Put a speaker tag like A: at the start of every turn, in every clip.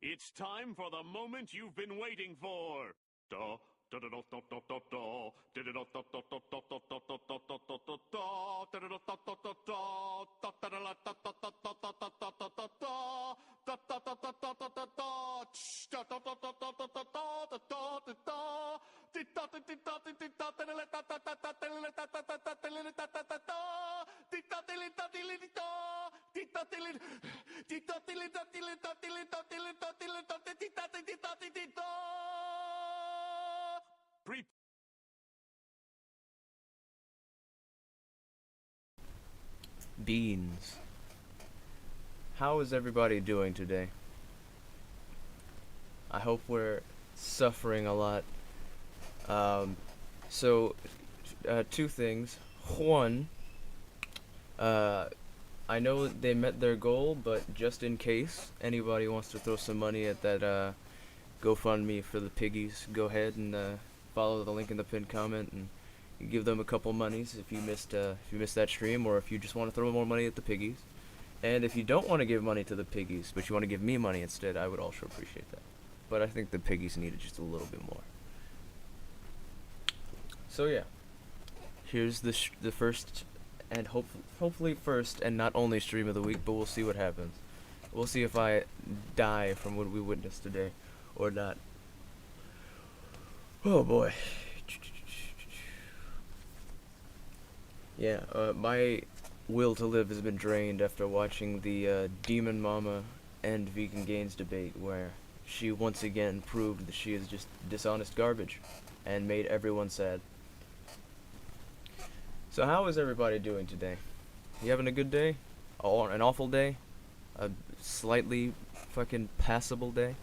A: It's time for the moment you've been waiting for. Da, da, da, da, da, da, da, da. Da, da, da, da, da, da, da, da, da, da, da, da, da, da, da. Da, da, da, da, da, da, da. Da, da, da, da, da, da, da, da, da, da, da, da, da. Da, da, da, da, da, da, da, da. Tsh, da, da, da, da, da, da, da, da, da, da, da, da. Di, da, di, di, da, di, di, da, da, da, da, da, da, da, da, da, da, da, da, da, da, da, da, da. Di, da, di, li, da, di, li, di, da. Di, da, di, li, di, da, di, li, da, di, li, da, di, li, da, di, li, da, di, li, da, di, di, da, di, di, da, di, di, da. Pre-
B: Beans. How is everybody doing today? I hope we're suffering a lot. Um, two things. One, uh, I know they met their goal, but just in case anybody wants to throw some money at that GoFundMe for the piggies, go ahead and follow the link in the pinned comment and give them a couple monies if you missed that stream, or if you just want to throw more money at the piggies. And if you don't want to give money to the piggies, but you want to give me money instead, I would also appreciate that. But I think the piggies needed just a little bit more. So yeah, here's the first and hopefully first and not only stream of the week, but we'll see what happens. We'll see if I die from what we witnessed today or not. Oh boy. Yeah, my will to live has been drained after watching the Demon Mama and Vegan Gains debate, where she once again proved that she is just dishonest garbage and made everyone sad. So how is everybody doing today? You having a good day? Or an awful day? A slightly fucking passable day?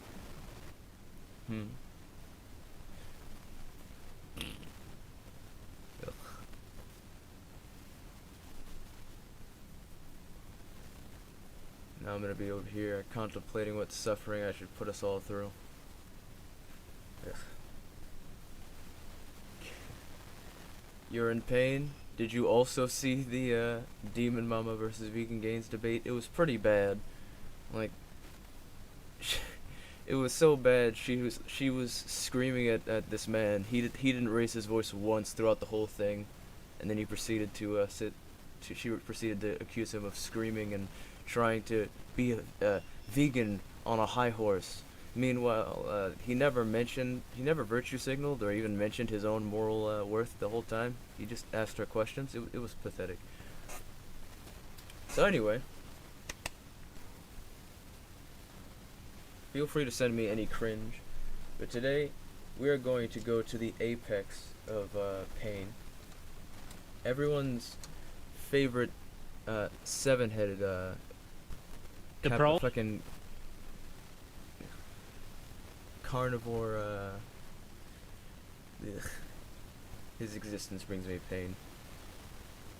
B: Hmm. Ugh. Now I'm gonna be over here contemplating what suffering I should put us all through. Ugh. You're in pain? Did you also see the Demon Mama versus Vegan Gains debate? It was pretty bad. Like, it was so bad. She was screaming at this man. He didn't raise his voice once throughout the whole thing, and then he proceeded to she proceeded to accuse him of screaming and trying to be a vegan on a high horse. Meanwhile, he never virtue signaled or even mentioned his own moral worth the whole time. He just asked her questions. It was pathetic. So anyway, feel free to send me any cringe. But today, we are going to go to the apex of pain. Everyone's favorite seven-headed fucking carnivore. His existence brings me pain.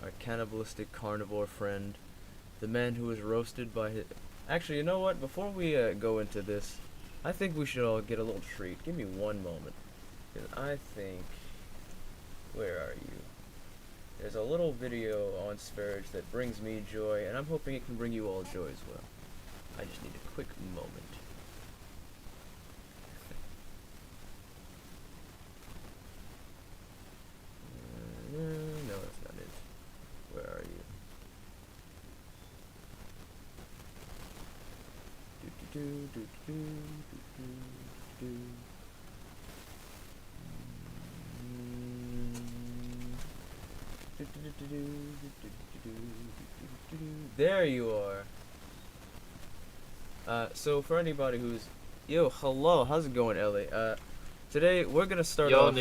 B: Our cannibalistic carnivore friend, the man who was roasted by his. Actually, you know what? Before we go into this, I think we should all get a little treat. Give me one moment, 'cause I think. Where are you? There's a little video on Sparrows that brings me joy, and I'm hoping it can bring you all joy as well. I just need a quick moment. No, that's not it. Where are you? There you are. So for anybody who's, hello, how's it going, Ellie? Today we're gonna start off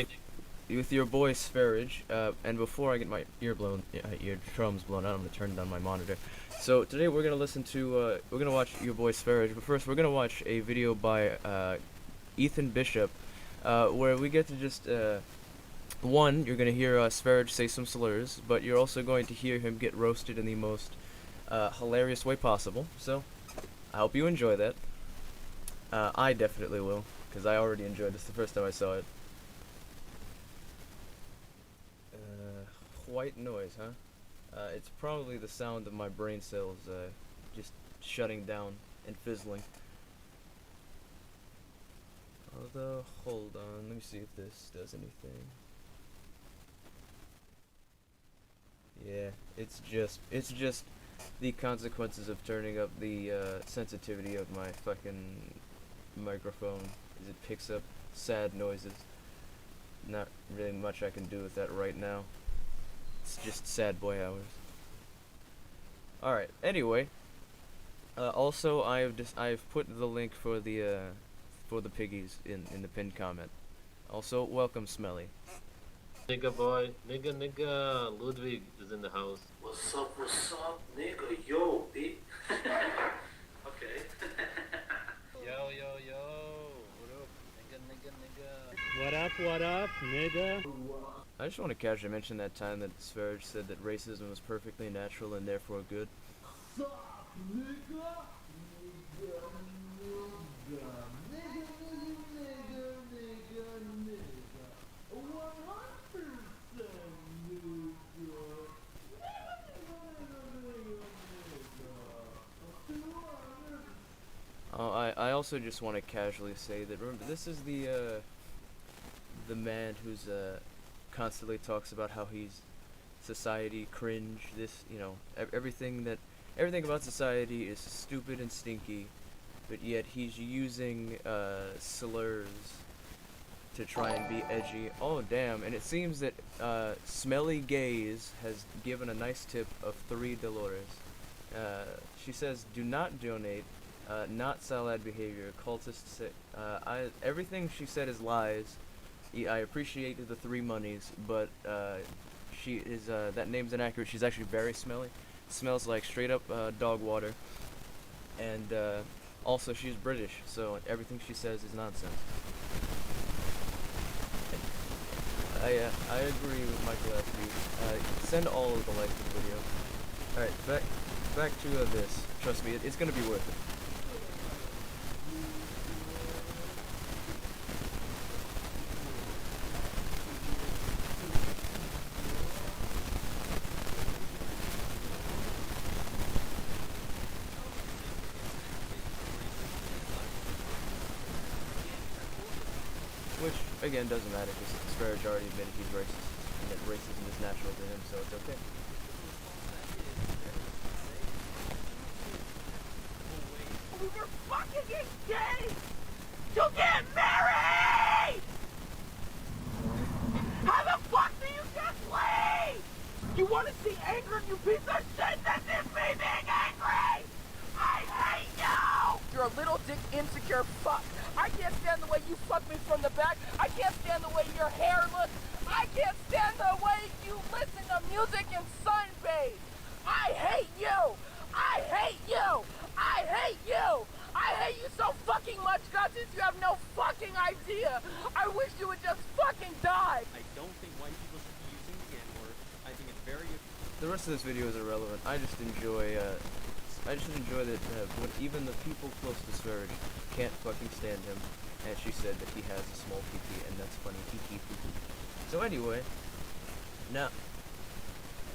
B: with your boy Sparage, and before I get my ear drums blown out, I'm gonna turn down my monitor. So today we're gonna watch your boy Sparage, but first we're gonna watch a video by Ethan Bishop, where we get to just one, you're gonna hear Sparage say some slurs, but you're also going to hear him get roasted in the most hilarious way possible. So I hope you enjoy that. I definitely will, because I already enjoyed this the first time I saw it. White noise, huh? It's probably the sound of my brain cells just shutting down and fizzling. Although, hold on, let me see if this does anything. Yeah, it's just the consequences of turning up the sensitivity of my fucking microphone, is it picks up sad noises. Not really much I can do with that right now. It's just sad boy hours. Alright, anyway. Also, I've put the link for the piggies in the pinned comment. Also, welcome Smelly.
C: Nigga boy, nigga, Ludwig is in the house.
D: What's up, nigga? Yo, B. Okay.
C: Yo. What up, nigga?
E: What up, nigga?
B: I just want to casually mention that time that Sverge said that racism was perfectly natural and therefore good. I also just want to casually say that, remember, this is the man who's constantly talks about how he's society cringe, this, you know, everything about society is stupid and stinky, but yet he's using slurs to try and be edgy. Oh damn, and it seems that Smelly Gaze has given a nice tip of $3. She says, do not donate, not salad behavior, cultists say, everything she said is lies. I appreciate the 3 monies, but she is, that name's inaccurate. She's actually very smelly. Smells like straight up dog water. And also she's British, so everything she says is nonsense. I agree with Michael F. Send all of the likes to the video. Alright, back to this. Trust me, it's gonna be worth it. Which, again, doesn't matter, because Sverge already admitted he's racist, and that racism is natural to him, so it's okay.
F: We were fucking engaged to get married! How the fuck do you just leave? You wanna see anger, you piece of shit? This is me being angry! I hate you! You're a little dick insecure fuck. I can't stand the way you fuck me from the back. I can't stand the way your hair looks. I can't stand the way you listen to music and sunbathe. I hate you! I hate you! I hate you! I hate you so fucking much, Gushes, you have no fucking idea! I wish you would just fucking die!
G: I don't think white people should be using the N-word. I think it's very...
B: The rest of this video is irrelevant. I just enjoy that when even the people close to Sverge can't fucking stand him, and she said that he has a small pee-pee, and that's funny, hee-hee-hee-hee. So anyway, now,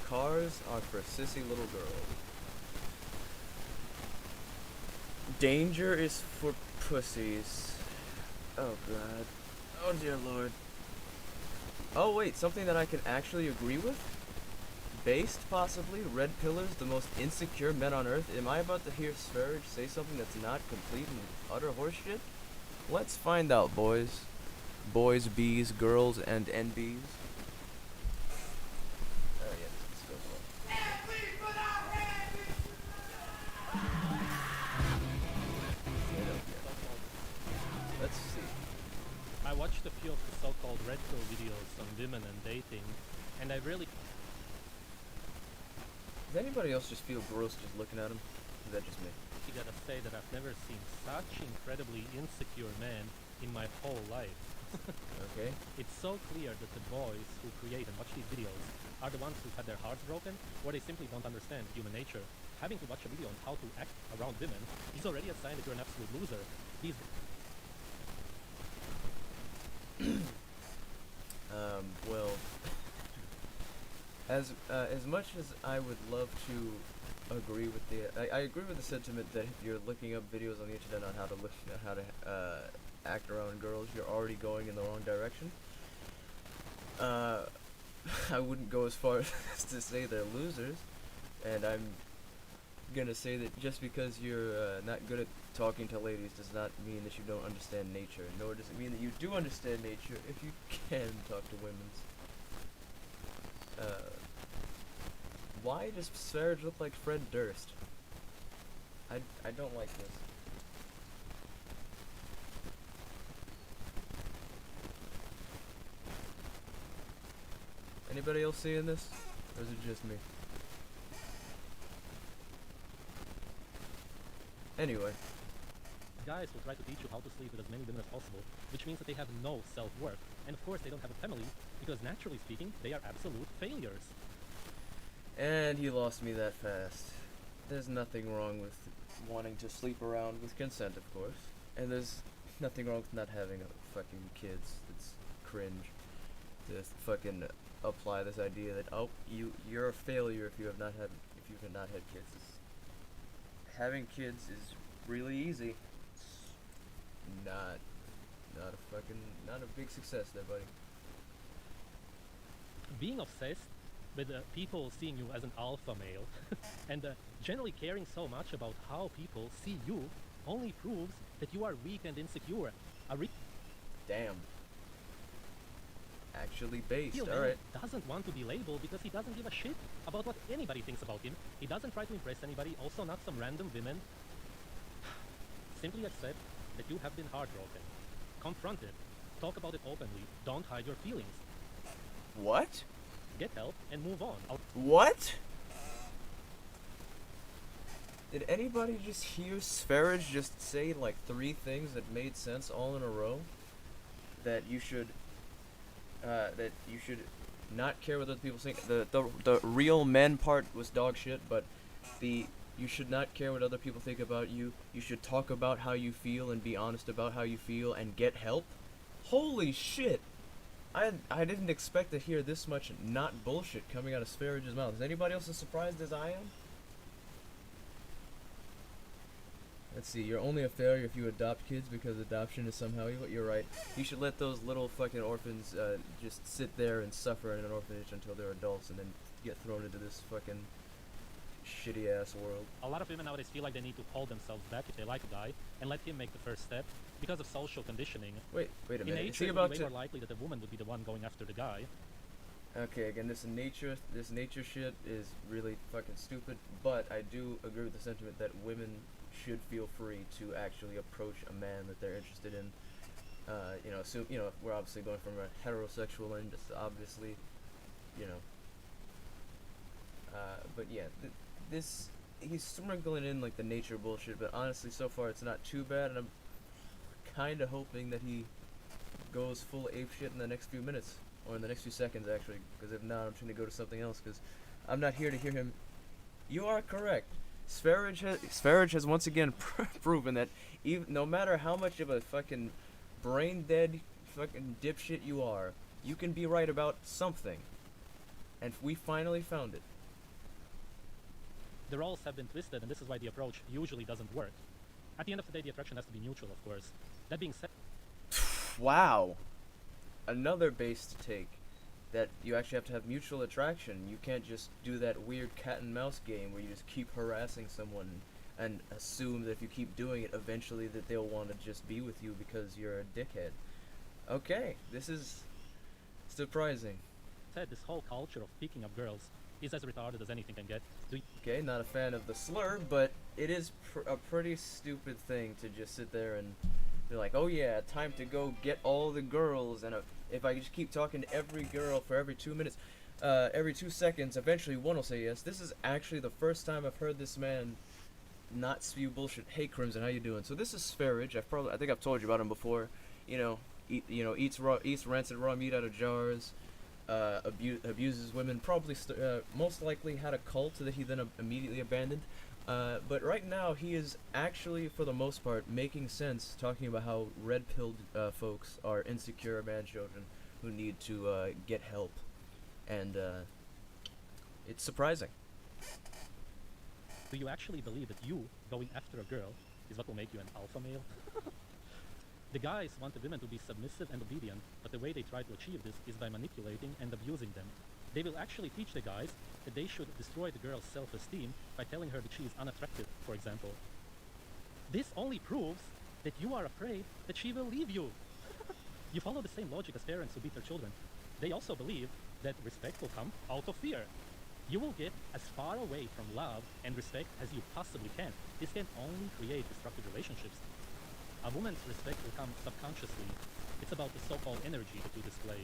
B: cars are for sissy little girls. Danger is for pussies. Oh god. Oh dear lord. Oh wait, something that I can actually agree with? Based, possibly, red pillars, the most insecure men on earth. Am I about to hear Sverge say something that's not complete and utter horseshit? Let's find out, boys. Boys, bees, girls, and NBs. Yeah, let's go for it. Let's see.
E: I watched a few of the so-called red pill videos on women and dating, and I really...
B: Does anybody else just feel gross just looking at him? Is that just me?
E: gotta say that I've never seen such incredibly insecure men in my whole life.
B: Okay.
E: It's so clear that the boys who create and watch these videos are the ones who had their hearts broken, or they simply don't understand human nature. Having to watch a video on how to act around women is already a sign that you're an absolute loser. These
B: well, as much as I would love to agree with I agree with the sentiment that if you're looking up videos on the internet on how to act around girls, you're already going in the wrong direction. I wouldn't go as far as to say they're losers, and I'm gonna say that just because you're not good at talking to ladies does not mean that you don't understand nature, nor does it mean that you do understand nature if you can talk to women's. Why does Sverige look like Fred Durst? I don't like this. Anybody else seeing this? Or is it just me? Anyway.
E: Guys will try to teach you how to sleep with as many women as possible, which means that they have no self-worth. And of course they don't have a family, because naturally speaking, they are absolute failures.
B: And he lost me that fast. There's nothing wrong with wanting to sleep around with consent, of course. And there's nothing wrong with not having a fucking kids. It's cringe to fucking apply this idea that, oh, you're a failure if you have not had kids. Having kids is really easy. It's not a big success there, buddy.
E: Being obsessed with people seeing you as an alpha male and generally caring so much about how people see you only proves that you are weak and insecure.
B: Damn. Actually based,
E: Real
B: alright.
E: man doesn't want to be labeled because he doesn't give a shit about what anybody thinks about him. He doesn't try to impress anybody, also not some random women. Simply accept that you have been heartbroken. Confront it. Talk about it openly. Don't hide your feelings.
B: What?
E: Get help and move on.
B: What? Did anybody just hear Sverige just say like 3 things that made sense all in a row? That you should not care what other people think. The real men part was dog shit, but you should not care what other people think about you. You should talk about how you feel and be honest about how you feel and get help. Holy shit! I didn't expect to hear this much not bullshit coming out of Sverige's mouth. Is anybody else as surprised as I am? Let's see, you're only a failure if you adopt kids because adoption is somehow evil. You're right. You should let those little fucking orphans just sit there and suffer in an orphanage until they're adults and then get thrown into this fucking shitty ass world.
E: A lot of women nowadays feel like they need to hold themselves back if they like a guy and let him make the first step because of social conditioning.
B: Wait a
E: In
B: minute.
E: nature,
B: Is he
E: it
B: about
E: would be
B: to?
E: way more likely that the woman would be the one going after the guy.
B: Okay, again, this nature shit is really fucking stupid. But I do agree with the sentiment that women should feel free to actually approach a man that they're interested in. We're obviously going from a heterosexual end, just obviously, but yeah, he's sprinkling in like the nature bullshit, but honestly, so far it's not too bad, and I'm kind of hoping that he goes full ape shit in the next few minutes, or in the next few seconds actually, because if not, I'm trying to go to something else, because I'm not here to hear him. You are correct. Sverige has once again proven that no matter how much of a fucking brain dead fucking dipshit you are, you can be right about something. And we finally found it.
E: The roles have been twisted, and this is why the approach usually doesn't work. At the end of the day, the attraction has to be mutual, of course. That being said...
B: Wow. Another based take. That you actually have to have mutual attraction. You can't just do that weird cat and mouse game where you just keep harassing someone and assume that if you keep doing it, eventually that they'll want to just be with you because you're a dickhead. Okay, this is surprising.
E: Said this whole culture of picking up girls is as retarded as anything can get.
B: Okay, not a fan of the slur, but it is a pretty stupid thing to just sit there and be like, oh yeah, time to go get all the girls, and if I just keep talking to every girl for every 2 minutes, every 2 seconds, eventually one will say yes. This is actually the first time I've heard this man not spew bullshit. Hey Crimson, how you doing? So this is Sverige. I think I've told you about him before. Eats rancid raw meat out of jars. Abuses women. Probably most likely had a cult that he then immediately abandoned. But right now he is actually, for the most part, making sense, talking about how red-pilled folks are insecure man-children who need to get help, and it's surprising.
E: Do you actually believe that you going after a girl is what will make you an alpha male? The guys want the women to be submissive and obedient, but the way they try to achieve this is by manipulating and abusing them. They will actually teach the guys that they should destroy the girl's self-esteem by telling her that she is unattractive, for example. This only proves that you are afraid that she will leave you. You follow the same logic as parents who beat their children. They also believe that respect will come out of fear. You will get as far away from love and respect as you possibly can. This can only create destructive relationships. A woman's respect will come subconsciously. It's about the so-called energy that you display.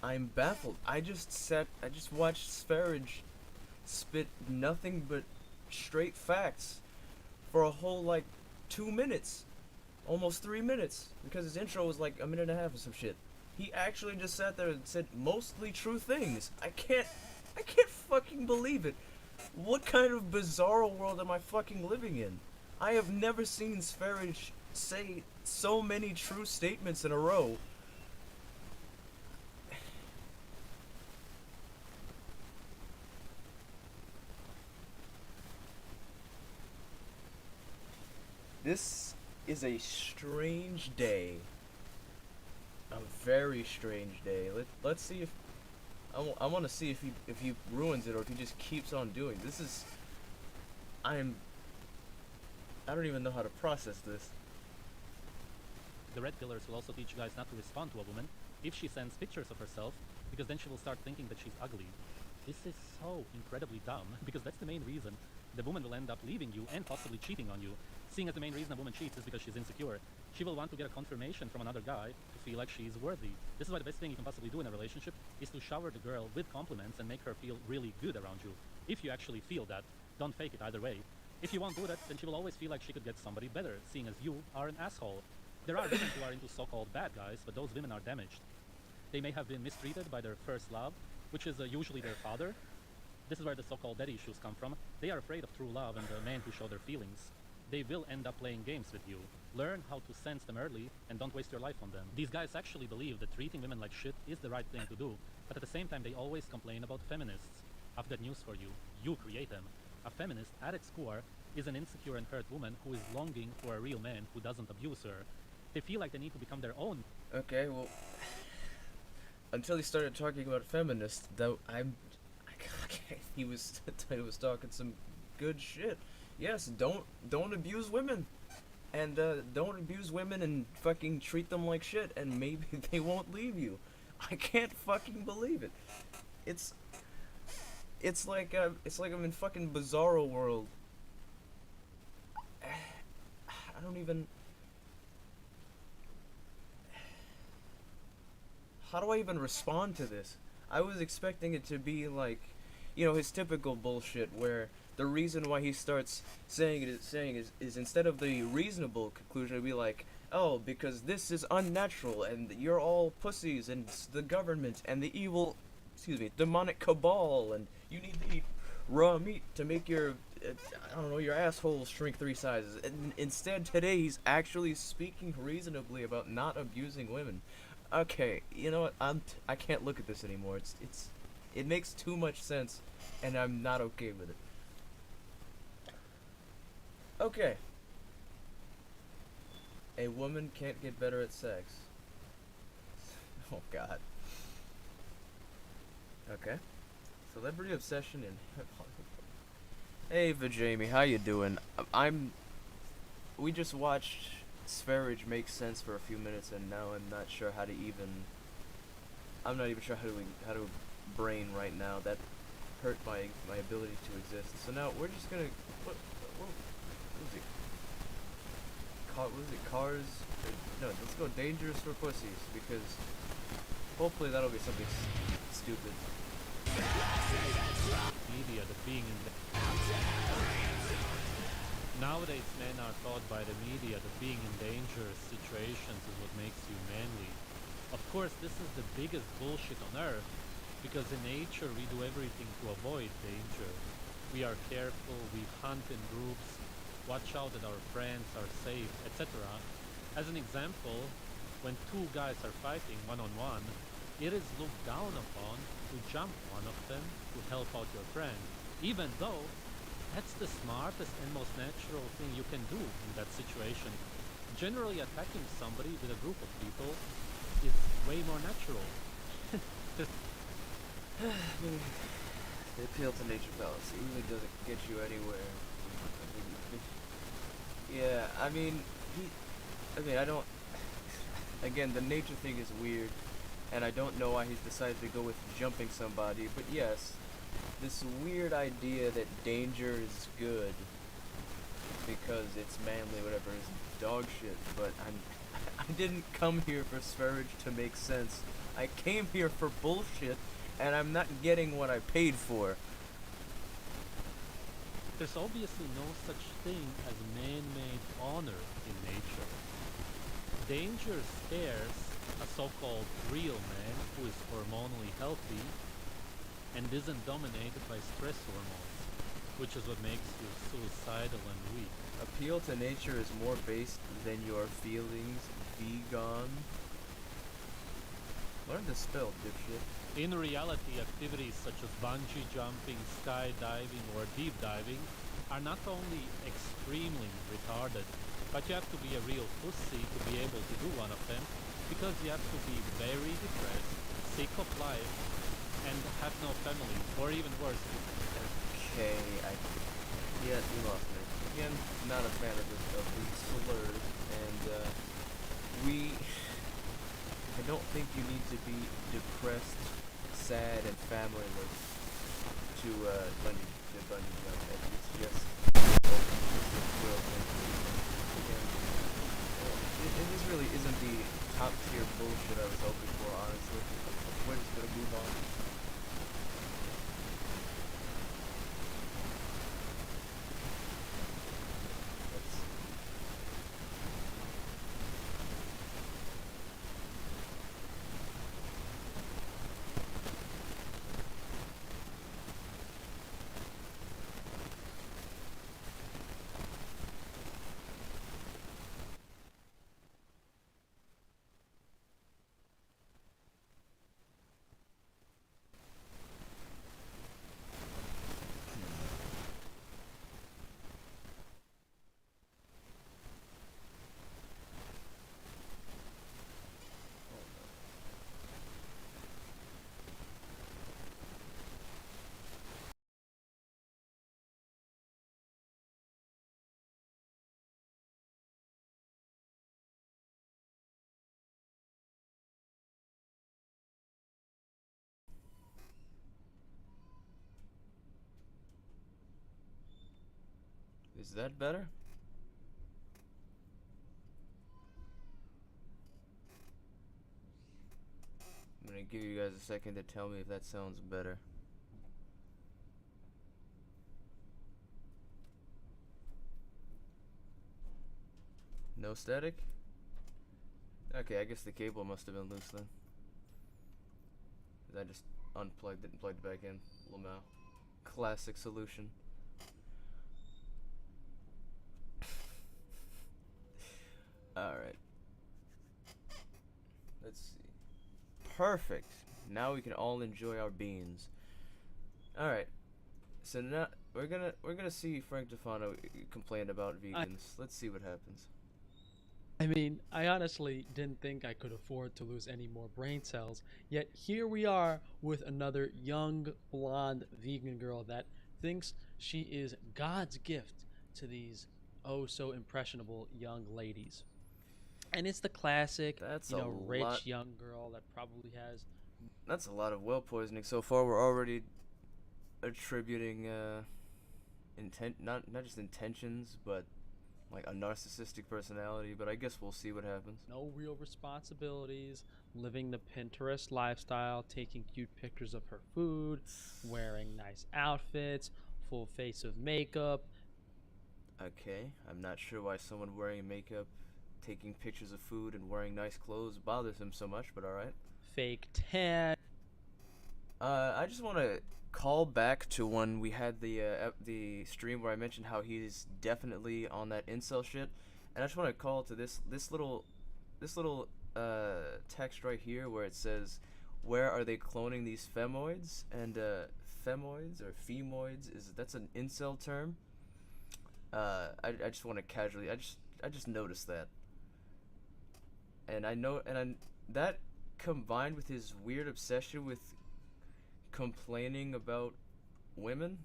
B: I'm baffled. I just watched Sverige spit nothing but straight facts for a whole, like, 2 minutes. Almost 3 minutes. Because his intro was like a minute and a half or some shit. He actually just sat there and said mostly true things. I can't fucking believe it. What kind of bizarre world am I fucking living in? I have never seen Sverige say so many true statements in a row. This is a strange day. A very strange day. Let's see if I want to see if he ruins it or if he just keeps on doing. This is I don't even know how to process this.
E: The red pillars will also teach you guys not to respond to a woman if she sends pictures of herself, because then she will start thinking that she's ugly. This is so incredibly dumb, because that's the main reason the woman will end up leaving you and possibly cheating on you. Seeing as the main reason a woman cheats is because she's insecure, she will want to get a confirmation from another guy to feel like she's worthy. This is why the best thing you can possibly do in a relationship is to shower the girl with compliments and make her feel really good around you. If you actually feel that, don't fake it either way. If you won't do that, then she will always feel like she could get somebody better, seeing as you are an asshole. There are women who are into so-called bad guys, but those women are damaged. They may have been mistreated by their first love, which is usually their father. This is where the so-called daddy issues come from. They are afraid of true love and the men who show their feelings. They will end up playing games with you. Learn how to sense them early and don't waste your life on them. These guys actually believe that treating women like shit is the right thing to do, but at the same time they always complain about feminists. I've got news for you. You create them. A feminist, at its core, is an insecure and hurt woman who is longing for a real man who doesn't abuse her. They feel like they need to become their own.
B: Okay, well, until he started talking about feminists, though, he was talking some good shit. Yes, don't abuse women, and don't abuse women and fucking treat them like shit, and maybe they won't leave you. I can't fucking believe it. It's like I'm in fucking Bizarro World. I don't even. How do I even respond to this? I was expecting it to be like, you know, his typical bullshit where the reason why he starts saying is instead of the reasonable conclusion, it'd be like, oh, because this is unnatural and you're all pussies and it's the government and the evil, demonic cabal and you need to eat raw meat to make your, I don't know, your asshole shrink 3 sizes. And instead today he's actually speaking reasonably about not abusing women. Okay, you know what? I can't look at this anymore. It makes too much sense, and I'm not okay with it. Okay. A woman can't get better at sex. Oh God. Okay. Celebrity obsession in Hey Vijami, how you doing? We just watched Sverige makes sense for a few minutes, and now I'm not sure how to even. I'm not even sure how to brain right now. That hurt my ability to exist. So now we're just gonna. What was it? What was it? Cars? No, let's go Dangerous for Pussies, because hopefully that'll be something stupid.
E: Media, the being in the... Nowadays, men are taught by the media that being in dangerous situations is what makes you manly. Of course, this is the biggest bullshit on earth, because in nature we do everything to avoid danger. We are careful, we hunt in groups, watch out that our friends are safe, etc. As an example, when two guys are fighting one-on-one, it is looked down upon to jump one of them to help out your friend, even though that's the smartest and most natural thing you can do in that situation. Generally, attacking somebody with a group of people is way more natural.
B: The appeal to nature fallacy really doesn't get you anywhere. Yeah, I mean, I don't. Again, the nature thing is weird, and I don't know why he's decided to go with jumping somebody. But yes, this weird idea that danger is good because it's manly, whatever, is dog shit. But I didn't come here for Sverige to make sense. I came here for bullshit, and I'm not getting what I paid for.
E: There's obviously no such thing as man-made honor in nature. Danger scares a so-called real man who is hormonally healthy and isn't dominated by stress hormones, which is what makes you suicidal and weak.
B: Appeal to nature is more based than your feelings, vegan. Learn to spell, dipshit.
E: In reality, activities such as bungee jumping, skydiving, or deep diving are not only extremely retarded, but you have to be a real pussy to be able to do one of them, because you have to be very depressed, sick of life, and have no family, or even worse.
B: Okay, yeah, you lost me. Again, not a fan of these slurs, and I don't think you need to be depressed, sad, and familyless to bungee jump. It's just real thing. Again, this really isn't the top tier bullshit I was hoping for, honestly. We're just gonna move on. Is that better? I'm gonna give you guys a second to tell me if that sounds better. No static? Okay, I guess the cable must have been loose then. 'Cause I just unplugged it and plugged it back in. Lamau. Classic solution. Alright. Let's see. Perfect. Now we can all enjoy our beans. Alright. So now we're gonna see Frank Tufano complain about vegans. Let's see what happens.
H: I mean, I honestly didn't think I could afford to lose any more brain cells, yet here we are with another young, blonde vegan girl that thinks she is God's gift to these oh so impressionable young ladies. And it's the classic, rich young girl that probably has...
B: That's a lot of well poisoning so far. We're already attributing not just intentions, but like a narcissistic personality, but I guess we'll see what happens.
H: No real responsibilities, living the Pinterest lifestyle, taking cute pictures of her food, wearing nice outfits, full face of makeup.
B: Okay, I'm not sure why someone wearing makeup, taking pictures of food, and wearing nice clothes bothers him so much, but alright.
H: Fake tan.
B: I just want to call back to when we had the stream where I mentioned how he's definitely on that incel shit, and I just want to call to this little text right here where it says, where are they cloning these femoids? And femoids or femoids, that's an incel term. I just want to casually, I just noticed that, and that combined with his weird obsession with complaining about women,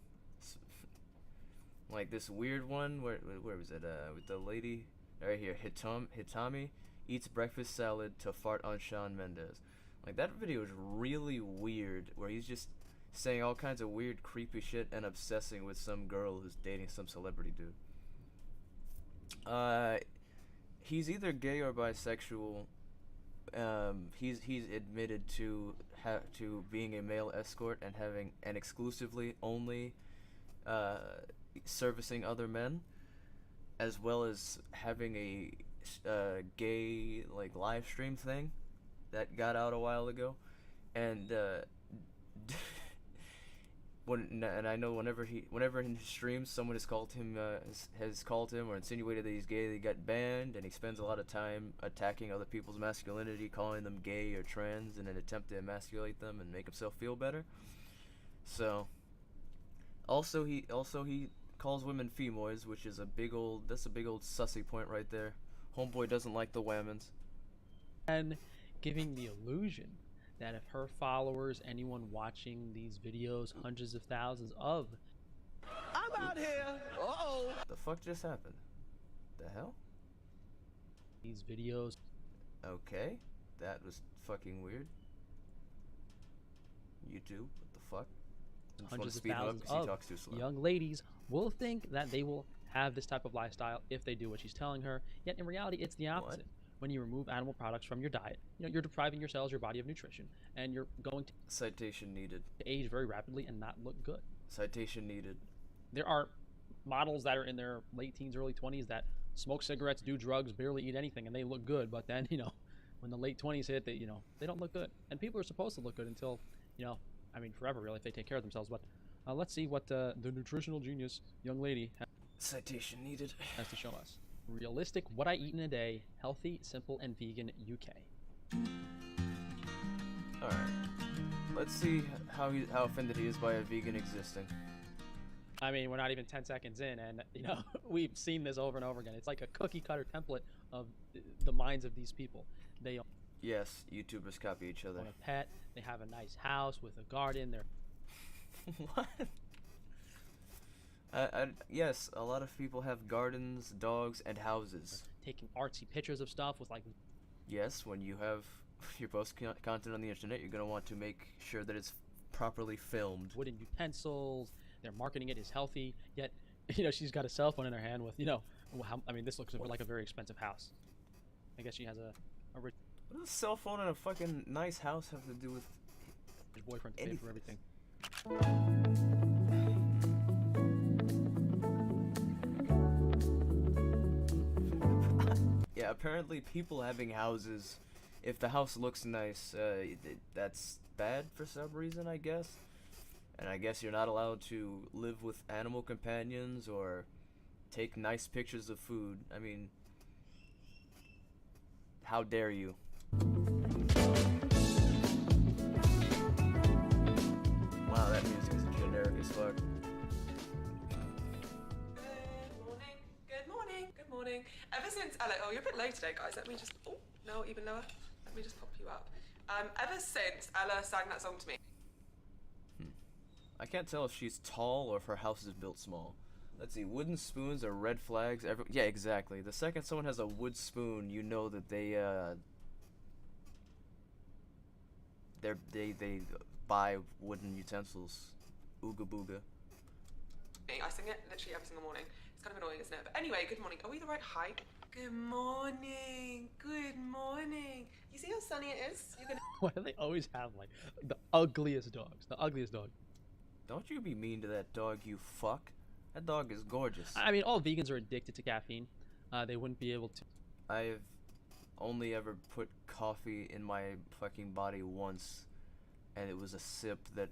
B: like this weird one where was it, with the lady right here, Hitami eats breakfast salad to fart on Shawn Mendes. Like, that video is really weird, where he's just saying all kinds of weird, creepy shit and obsessing with some girl who's dating some celebrity dude. He's either gay or bisexual. He's admitted to being a male escort and having and exclusively only servicing other men, as well as having a gay like live stream thing that got out a while ago, and and I know whenever in his streams someone has called him or insinuated that he's gay, they got banned, and he spends a lot of time attacking other people's masculinity, calling them gay or trans in an attempt to emasculate them and make himself feel better. So also he calls women femoids, which is a big old sussy point right there. Homeboy doesn't like the women's.
H: And giving the illusion that if her followers, anyone watching these videos, hundreds of thousands of...
F: I'm out here! Uh-oh!
B: The fuck just happened? The hell?
H: These videos...
B: Okay, that was fucking weird. YouTube, what the fuck?
H: Hundreds of thousands of young ladies will think that they will have this type of lifestyle if they do what she's telling her, yet in reality it's the opposite.
B: What?
H: When you remove animal products from your diet, you're depriving your cells, your body of nutrition, and you're going to
B: Citation needed.
H: age very rapidly and not look good.
B: Citation needed.
H: There are models that are in their late teens, early 20s that smoke cigarettes, do drugs, barely eat anything, and they look good, but then, when the late 20s hit, they don't look good. And people are supposed to look good until, forever really, if they take care of themselves. But let's see what the nutritional genius young lady
B: Citation needed.
H: has to show us. Realistic, what I eat in a day, healthy, simple, and vegan UK.
B: Alright. Let's see how offended he is by a vegan existing.
H: I mean, we're not even 10 seconds in, and, we've seen this over and over again. It's like a cookie-cutter template of the minds of these people. They
B: Yes, YouTubers copy each other.
H: own a pet, they have a nice house with a garden, they're...
B: What? Yes, a lot of people have gardens, dogs, and houses.
H: taking artsy pictures of stuff with, like...
B: Yes, when you have your post content on the internet, you're going to want to make sure that it's properly filmed.
H: wooden utensils. They're marketing it as healthy, yet she's got a cell phone in her hand with this looks like a very expensive house. I guess she has a rich
B: What does a cell phone and a fucking nice house have to do with
H: boyfriend to pay for everything.
B: Yeah, apparently people having houses, if the house looks nice, that's bad for some reason, I guess. And I guess you're not allowed to live with animal companions or take nice pictures of food. I mean, how dare you? Wow, that music is generic as fuck.
I: Good morning. Ever since oh, you're a bit low today, guys. Let me just no, even lower. Let me just pop you up. Ever since Ella sang that song to me.
B: I can't tell if she's tall or if her house is built small. Let's see, wooden spoons are red flags. Yeah, exactly. The second someone has a wood spoon, you know that they buy wooden utensils. Ooga booga.
I: I sing it literally every single morning. It's kind of annoying, isn't it? But anyway, good morning. Are we the right height? Good morning. Good morning. You see how sunny it is? You're gonna...
H: Why do they always have, like, the ugliest dogs? The ugliest dog.
B: Don't you be mean to that dog, you fuck. That dog is gorgeous.
H: I mean, all vegans are addicted to caffeine. They wouldn't be able to...
B: I've only ever put coffee in my fucking body once, and it was a sip that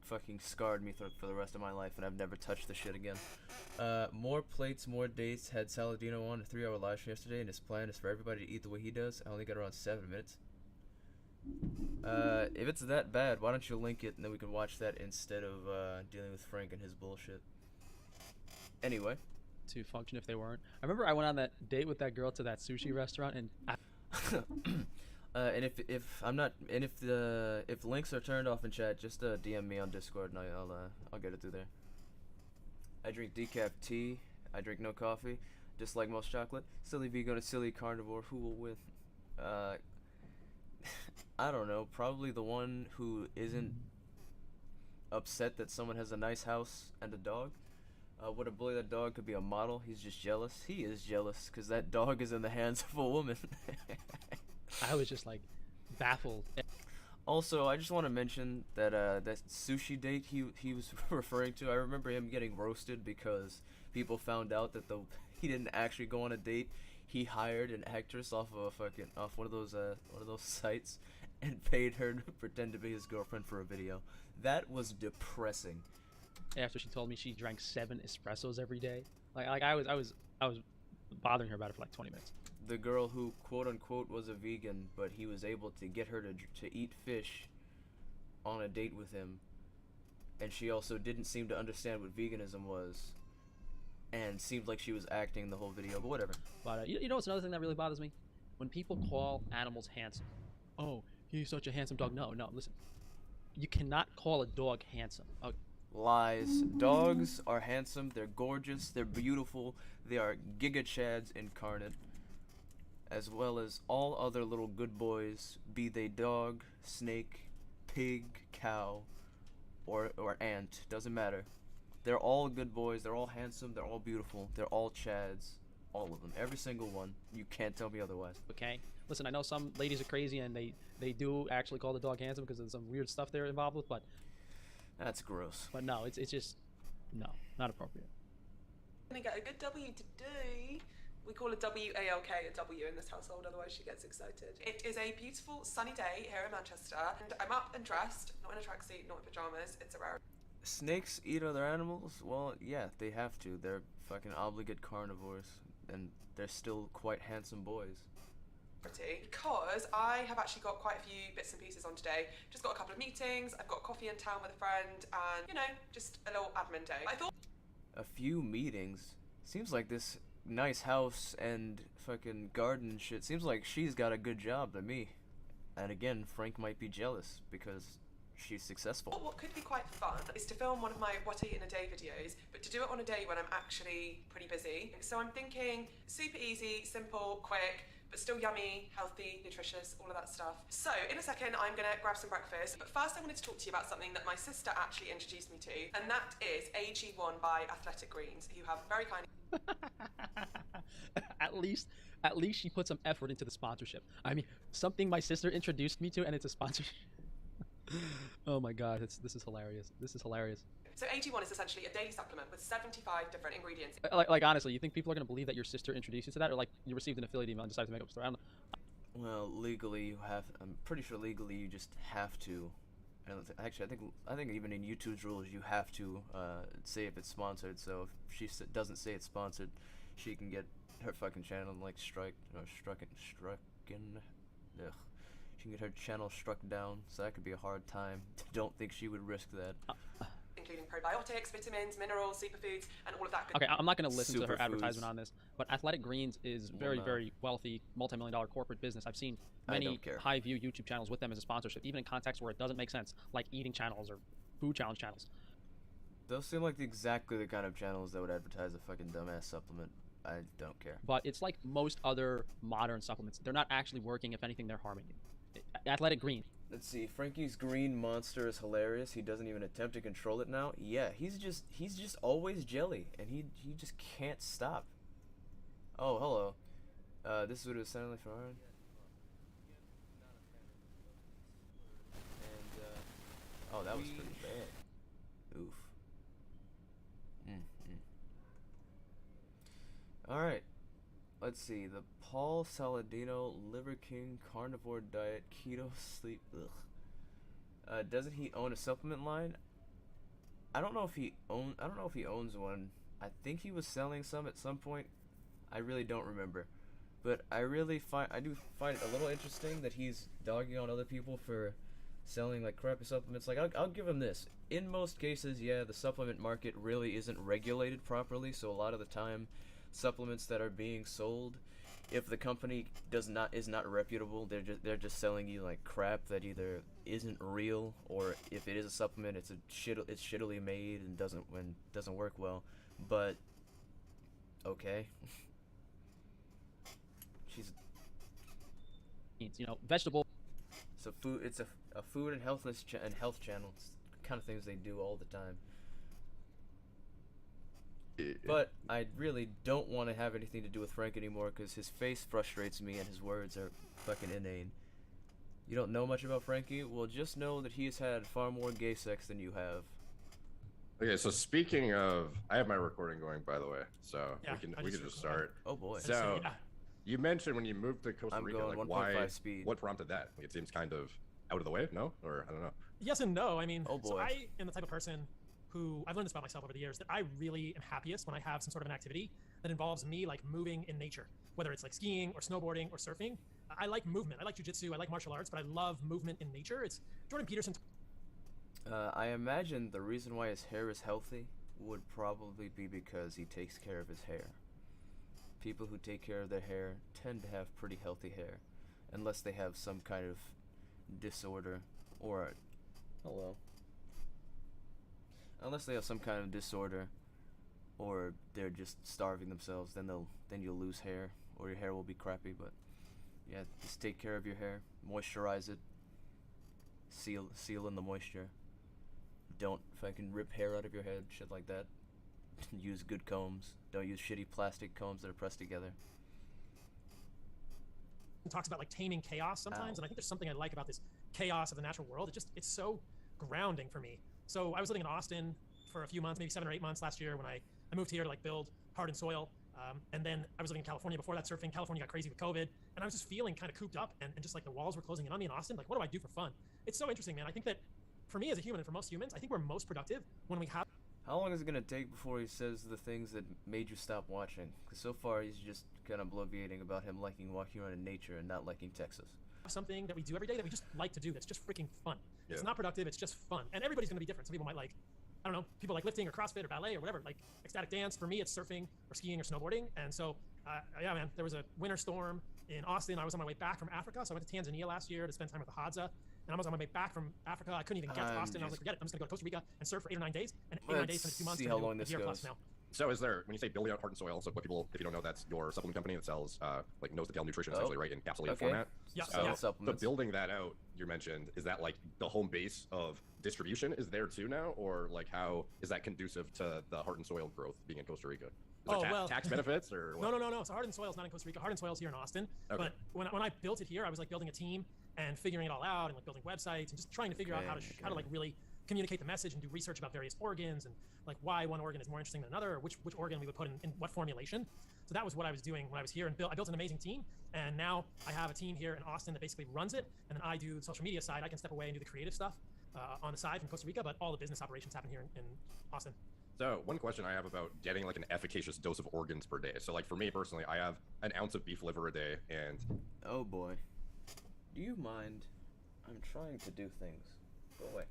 B: fucking scarred me for the rest of my life, and I've never touched the shit again. More plates, more dates. Had Saladino on a 3-hour live stream yesterday, and his plan is for everybody to eat the way he does. I only got around 7 minutes. If it's that bad, why don't you link it, and then we can watch that instead of dealing with Frank and his bullshit. Anyway.
H: To function if they weren't. I remember I went on that date with that girl to that sushi restaurant, and
B: and if links are turned off in chat, just DM me on Discord and I'll get it through there. I drink decaf tea. I drink no coffee. Just like most chocolate. Silly vegan or silly carnivore. Who will win? I don't know. Probably the one who isn't upset that someone has a nice house and a dog. Would a bully that dog could be a model? He's just jealous. He is jealous because that dog is in the hands of a woman.
H: I was just like baffled.
B: Also, I just want to mention that that sushi date he was referring to. I remember him getting roasted because people found out that he didn't actually go on a date. He hired an actress off one of those sites and paid her to pretend to be his girlfriend for a video. That was depressing.
H: After she told me she drank 7 espressos every day, like I was bothering her about it for like 20 minutes.
B: The girl who quote unquote was a vegan, but he was able to get her to eat fish on a date with him, and she also didn't seem to understand what veganism was, and seemed like she was acting the whole video. But whatever.
H: But you know what's another thing that really bothers me? When people call animals handsome. Oh, he's such a handsome dog. No, listen. You cannot call a dog handsome.
B: Lies. Dogs are handsome, they're gorgeous, they're beautiful, they are Giga Chads incarnate, as well as all other little good boys, be they dog, snake, pig, cow, or ant, doesn't matter. They're all good boys, they're all handsome, they're all beautiful, they're all Chads, all of them, every single one. You can't tell me otherwise.
H: Okay? Listen, I know some ladies are crazy and they do actually call the dog handsome because of some weird stuff they're involved with, but
B: that's gross.
H: But no, it's just, no, not appropriate.
I: Gonna get a good W today. We call a W-A-L-K a W in this household, otherwise she gets excited. It is a beautiful sunny day here in Manchester, and I'm up and dressed, not in a tracksuit, not in pajamas. It's a rare.
B: Snakes eat other animals? Well, yeah, they have to. They're fucking obligate carnivores, and they're still quite handsome boys.
I: Because I have actually got quite a few bits and pieces on today. Just got a couple of meetings, I've got coffee in town with a friend, and, you know, just a little admin day. I thought...
B: A few meetings? Seems like this nice house and fucking garden and shit, seems like she's got a good job to me. And again, Frank might be jealous because she's successful.
I: What could be quite fun is to film one of my what I eat in a day videos, but to do it on a day when I'm actually pretty busy. So I'm thinking super easy, simple, quick, but still yummy, healthy, nutritious, all of that stuff. So in a second, I'm gonna grab some breakfast, but first I wanted to talk to you about something that my sister actually introduced me to, and that is AG1 by Athletic Greens, who have very kindly...
H: At least she put some effort into the sponsorship. I mean, something my sister introduced me to, and it's a sponsorship. Oh my god, this is hilarious. This is hilarious.
I: So AG1 is essentially a daily supplement with 75 different ingredients.
H: Like honestly, you think people are going to believe that your sister introduced you to that, or like you received an affiliate email and decided to make up a story? I don't know.
B: Well, legally you have, I'm pretty sure legally you just have to. Actually, I think even in YouTube's rules you have to say if it's sponsored. So if she doesn't say it's sponsored, she can get her fucking channel like struck. Ugh. She can get her channel struck down. So that could be a hard time. Don't think she would risk that.
I: Including probiotics, vitamins, minerals, superfoods, and all of that good.
H: Okay, I'm not going to listen to her
B: Superfoods.
H: advertisement on this, but Athletic Greens is very, very wealthy, multi-million-dollar corporate business. I've seen many high-view YouTube channels with them as a sponsorship, even in contexts where it doesn't make sense, like eating channels or food challenge channels.
B: Those seem like exactly the kind of channels that would advertise a fucking dumbass supplement. I don't care.
H: But it's like most other modern supplements. They're not actually working. If anything, they're harming you. Athletic Greens.
B: Let's see. Frankie's green monster is hilarious. He doesn't even attempt to control it now. Yeah, he's just always jelly, and he just can't stop. Oh, hello. This is what it was sounding like from our end. And oh, that was pretty bad. Oof. All right. Let's see, the Paul Saladino Liver King Carnivore Diet Keto Sleep. Ugh. Doesn't he own a supplement line? I don't know if he owns one. I think he was selling some at some point. I really don't remember. But I do find it a little interesting that he's dogging on other people for selling like crappy supplements. Like I'll give him this. In most cases, yeah, the supplement market really isn't regulated properly, so a lot of the time supplements that are being sold, if the company is not reputable, they're just selling you like crap that either isn't real, or if it is a supplement, it's shittily made and doesn't work well. But okay. She's
H: vegetable.
B: So it's a food and health channel. It's the kind of things they do all the time. But I really don't want to have anything to do with Frank anymore because his face frustrates me and his words are fucking inane. You don't know much about Frankie? Well, just know that he's had far more gay sex than you have.
J: Okay, so speaking of, I have my recording going, by the way, so we can just start.
B: Oh boy.
J: So you mentioned when you moved to Costa Rica,
B: going
J: like
B: 1.5 speed.
J: What prompted that? Like, it seems kind of out of the way, no? Or I don't know.
E: Yes and no. I mean,
B: oh boy.
E: So I am the type of person who, I've learned this about myself over the years, that I really am happiest when I have some sort of an activity that involves me like moving in nature, whether it's like skiing or snowboarding or surfing. I like movement. I like jujitsu. I like martial arts, but I love movement in nature. It's Jordan Peterson.
B: I imagine the reason why his hair is healthy would probably be because he takes care of his hair. People who take care of their hair tend to have pretty healthy hair, unless they have some kind of disorder or unless they have some kind of disorder or they're just starving themselves, then you'll lose hair or your hair will be crappy. But yeah, just take care of your hair, moisturize it, seal in the moisture. Don't fucking rip hair out of your head, shit like that. Use good combs. Don't use shitty plastic combs that are pressed together.
E: Talks about like taming chaos sometimes, and I think there's something I like about this chaos of the natural world. It's so grounding for me. So I was living in Austin for a few months, maybe 7 or 8 months last year when I moved here to like build Heart and Soil. And then I was living in California before that, surfing. California got crazy with COVID, and I was just feeling kind of cooped up and just like the walls were closing in on me in Austin. Like, what do I do for fun? It's so interesting, man. I think that for me as a human and for most humans, I think we're most productive when we have.
B: How long is it gonna take before he says the things that made you stop watching? Because so far he's just kind of bloviating about him liking walking around in nature and not liking Texas.
E: Something that we do every day that we just like to do that's just freaking fun.
J: Yeah.
E: It's not productive, it's just fun. And everybody's gonna be different. Some people might like, I don't know, people like lifting or CrossFit or ballet or whatever, like ecstatic dance. For me, it's surfing or skiing or snowboarding. And so, yeah, man, there was a winter storm in Austin. I was on my way back from Africa. So I went to Tanzania last year to spend time with the Hadza. And I was on my way back from Africa. I couldn't even get to Austin. I was like, forget it. I'm just gonna go to Costa Rica and surf for 8 or 9 days. And 8 or 9 days for 2 months.
B: See how long this
E: goes.
B: goes.
E: Now.
J: So is there, when you say building out Heart and Soil, so what people, if you don't know, that's your supplement company that sells like nose to tail nutrition essentially, right, in encapsulated format.
E: Yeah.
J: So building that out, you mentioned, is that like the home base of distribution is there too now, or like how is that conducive to the Heart and Soil growth being in Costa Rica? Is there tax benefits or what?
E: No. So Heart and Soil is not in Costa Rica. Heart and Soil is here in Austin.
J: Okay.
E: But when I built it here, I was like building a team and figuring it all out and like building websites and just trying to figure out how to like really communicate the message and do research about various organs and like why one organ is more interesting than another, or which organ we would put in what formulation. So that was what I was doing when I was here, and I built an amazing team. And now I have a team here in Austin that basically runs it, and then I do the social media side. I can step away and do the creative stuff on the side from Costa Rica, but all the business operations happen here in Austin.
J: So one question I have about getting like an efficacious dose of organs per day. So like for me personally, I have an ounce of beef liver a day, and
B: oh boy, do you mind? I'm trying to do things. Go away.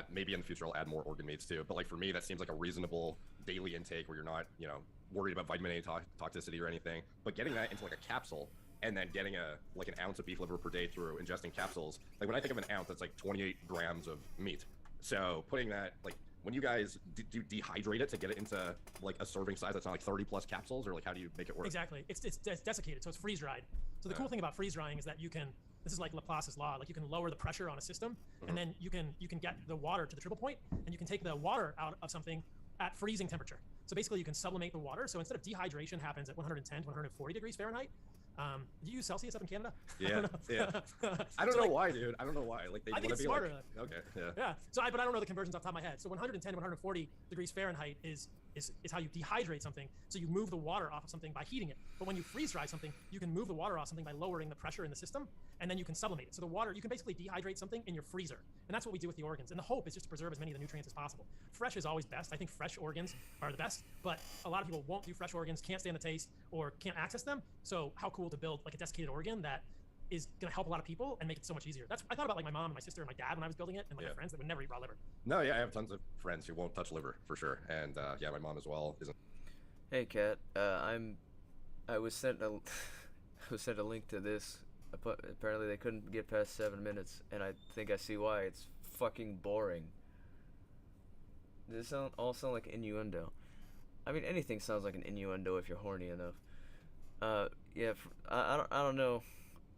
J: Maybe in the future I'll add more organ meats too, but like for me that seems like a reasonable daily intake where you're not, you know, worried about vitamin A toxicity or anything. But getting that into like a capsule and then getting like an ounce of beef liver per day through ingesting capsules, like when I think of an ounce, that's like 28 grams of meat. So putting that, like when you guys do dehydrate it to get it into like a serving size that's not like 30 plus capsules, or like how do you make it work?
E: Exactly, it's desiccated, so it's freeze dried. So the cool thing about freeze drying is that you can, this is like Laplace's law, like you can lower the pressure on a system, and then you can get the water to the triple point, and you can take the water out of something at freezing temperature. So basically you can sublimate the water. So instead of dehydration happens at 110 to 140 degrees Fahrenheit. Do you use Celsius up in Canada?
J: Yeah, I don't know why, dude. I don't know why. Like they
E: I think it's smarter.
J: Like, okay, yeah.
E: Yeah. So but I don't know the conversions off the top of my head. So 110 to 140 degrees Fahrenheit is is how you dehydrate something. So you move the water off of something by heating it. But when you freeze dry something, you can move the water off something by lowering the pressure in the system, and then you can sublimate it. So the water, you can basically dehydrate something in your freezer. And that's what we do with the organs. And the hope is just to preserve as many of the nutrients as possible. Fresh is always best. I think fresh organs are the best, but a lot of people won't do fresh organs, can't stand the taste, or can't access them. So how cool to build like a desiccated organ that is going to help a lot of people and make it so much easier. I thought about like my mom and my sister and my dad when I was building it, and like my friends that would never eat raw liver.
J: No, yeah, I have tons of friends who won't touch liver for sure, and yeah, my mom as well isn't.
B: Hey, Kat. I was sent a link to this. Apparently, they couldn't get past 7 minutes, and I think I see why. It's fucking boring. Does this all sound like innuendo? I mean, anything sounds like an innuendo if you're horny enough. Yeah, I don't know.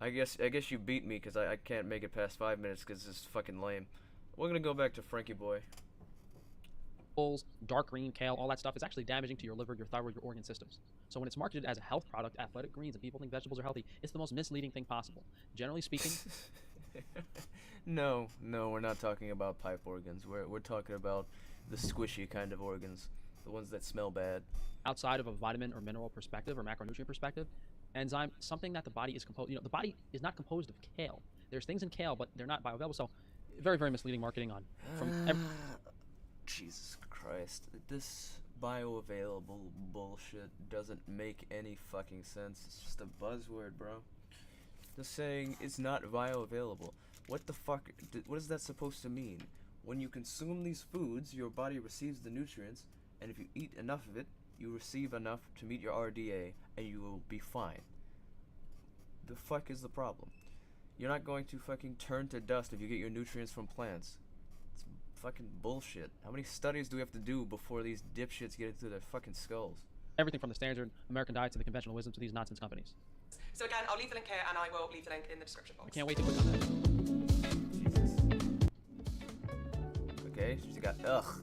B: I guess you beat me because I can't make it past 5 minutes because it's fucking lame. We're gonna go back to Frankie Boy.
K: Dark green, kale, all that stuff is actually damaging to your liver, your thyroid, your organ systems. So when it's marketed as a health product, athletic greens, and people think vegetables are healthy, it's the most misleading thing possible. Generally speaking...
B: No, we're not talking about pipe organs. We're talking about the squishy kind of organs, the ones that smell bad.
K: Outside of a vitamin or mineral perspective or macronutrient perspective, enzyme, something that the body is composed, the body is not composed of kale. There's things in kale, but they're not bioavailable. So very, very misleading marketing on
B: Jesus Christ. This bioavailable bullshit doesn't make any fucking sense. It's just a buzzword, bro. Just saying it's not bioavailable. What the fuck? What is that supposed to mean? When you consume these foods, your body receives the nutrients, and if you eat enough of it, you receive enough to meet your RDA, and you will be fine. The fuck is the problem? You're not going to fucking turn to dust if you get your nutrients from plants. It's fucking bullshit. How many studies do we have to do before these dipshits get into their fucking skulls?
K: Everything from the standard American diet to the conventional wisdom to these nonsense companies.
I: So again, I'll leave the link here, and I will leave the link in the description box.
K: I can't wait to click on that.
B: Okay, she's got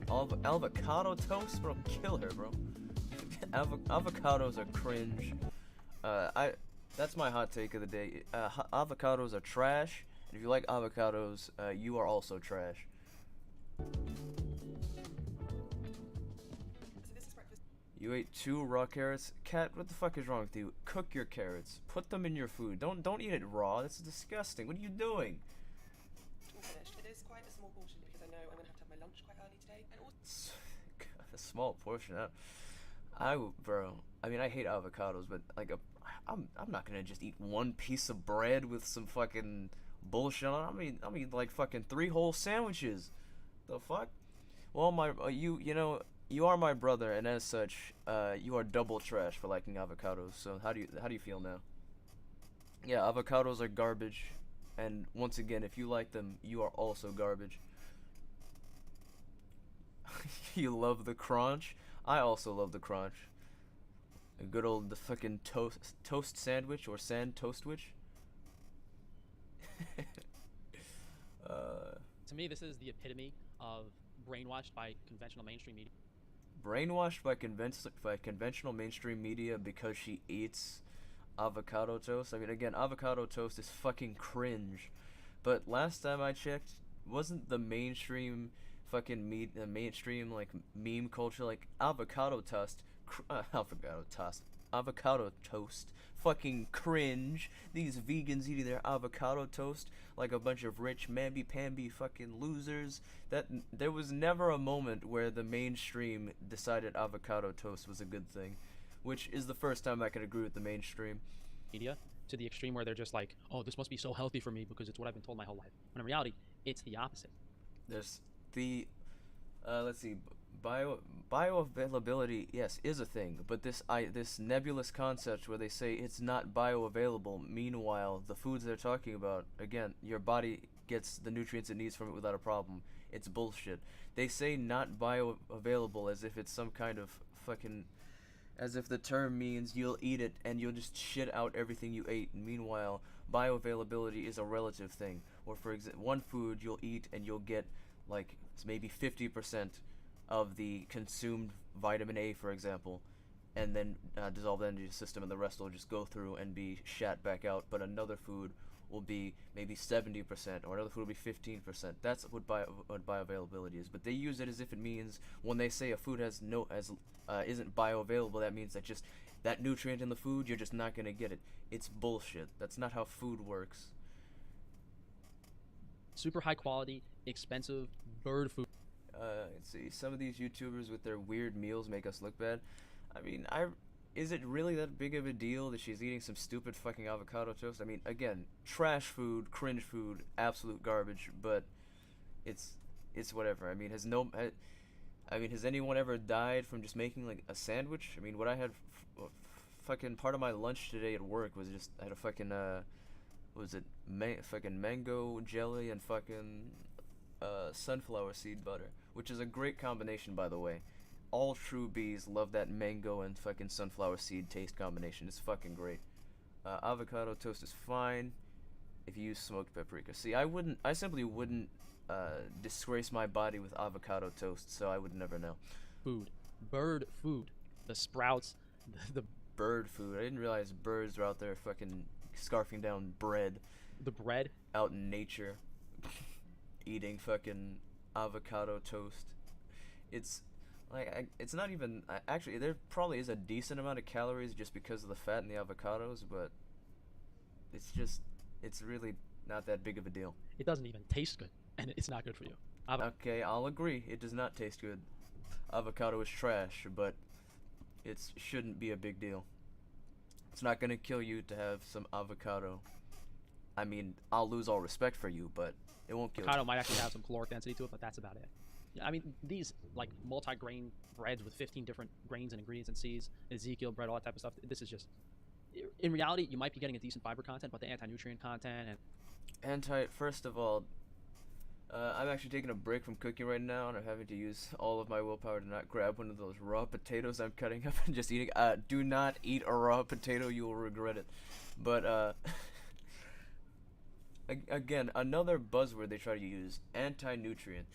B: avocado toast, bro. Kill her, bro. Avocados are cringe. That's my hot take of the day. Avocados are trash, and if you like avocados, you are also trash. You ate 2 raw carrots? Cat, what the fuck is wrong with you? Cook your carrots. Put them in your food. Don't eat it raw. That's disgusting. What are you doing?
I: I'm finished. It is quite a small portion because I know I'm gonna have to have my lunch quite early today. And also
B: God, a small portion. Bro. I mean, I hate avocados, but like I'm not gonna just eat 1 piece of bread with some fucking bullshit on it. I mean like fucking 3 whole sandwiches. The fuck? Well, you are my brother, and as such, you are double trash for liking avocados. So how do you feel now? Yeah, avocados are garbage, and once again, if you like them, you are also garbage. You love the crunch? I also love the crunch. A good old fucking toast sandwich or sand toastwich.
K: To me, this is the epitome of brainwashed by conventional mainstream media.
B: Brainwashed by conventional mainstream media because she eats avocado toast. I mean, again, avocado toast is fucking cringe. But last time I checked, wasn't the mainstream fucking mainstream like meme culture like avocado toast fucking cringe? These vegans eating their avocado toast like a bunch of rich mamby-pamby fucking losers. That there was never a moment where the mainstream decided avocado toast was a good thing, which is the first time I can agree with the mainstream
K: media to the extreme where they're just like, oh, this must be so healthy for me because it's what I've been told my whole life. When in reality, it's the opposite.
B: There's the let's see, bioavailability, yes, is a thing, but this nebulous concept where they say it's not bioavailable, meanwhile the foods they're talking about, again, your body gets the nutrients it needs from it without a problem. It's bullshit. They say not bioavailable as if it's some kind of fucking, as if the term means you'll eat it and you'll just shit out everything you ate. Meanwhile, bioavailability is a relative thing, or for example, one food you'll eat and you'll get like maybe 50% of the consumed vitamin A, for example, and then dissolve that into your system, and the rest will just go through and be shat back out. But another food will be maybe 70%, or another food will be 15%. That's what bioavailability is. But they use it as if it means when they say a food isn't bioavailable, that means that just that nutrient in the food, you're just not gonna get it. It's bullshit. That's not how food works.
K: Super high quality, expensive bird food.
B: Let's see. Some of these YouTubers with their weird meals make us look bad. I mean, is it really that big of a deal that she's eating some stupid fucking avocado toast? I mean, again, trash food, cringe food, absolute garbage, but it's whatever. I mean, has anyone ever died from just making like a sandwich? I mean, what I had fucking part of my lunch today at work was just I had a fucking fucking mango jelly and fucking sunflower seed butter, which is a great combination, by the way. All true bees love that mango and fucking sunflower seed taste combination. It's fucking great. Avocado toast is fine if you use smoked paprika. See, I simply wouldn't disgrace my body with avocado toast, so I would never know.
K: Food. Bird food. The sprouts. The
B: bird food. I didn't realize birds are out there fucking scarfing down bread.
K: The bread?
B: Out in nature. Eating fucking avocado toast. It's like, it's not even, actually, there probably is a decent amount of calories just because of the fat in the avocados, but it's really not that big of a deal.
K: It doesn't even taste good, and it's not good for you.
B: Okay, I'll agree. It does not taste good. Avocado is trash, but it shouldn't be a big deal. It's not gonna kill you to have some avocado. I mean, I'll lose all respect for you, but it won't kill you.
K: Avocado might actually have some caloric density to it, but that's about it. I mean, these like multi-grain breads with 15 different grains and ingredients and seeds, Ezekiel bread, all that type of stuff. This is just, in reality, you might be getting a decent fiber content, but the anti-nutrient content and
B: first of all, I'm actually taking a break from cooking right now, and I'm having to use all of my willpower to not grab one of those raw potatoes I'm cutting up and just eating. Do not eat a raw potato; you will regret it. But again, another buzzword they try to use: anti-nutrient.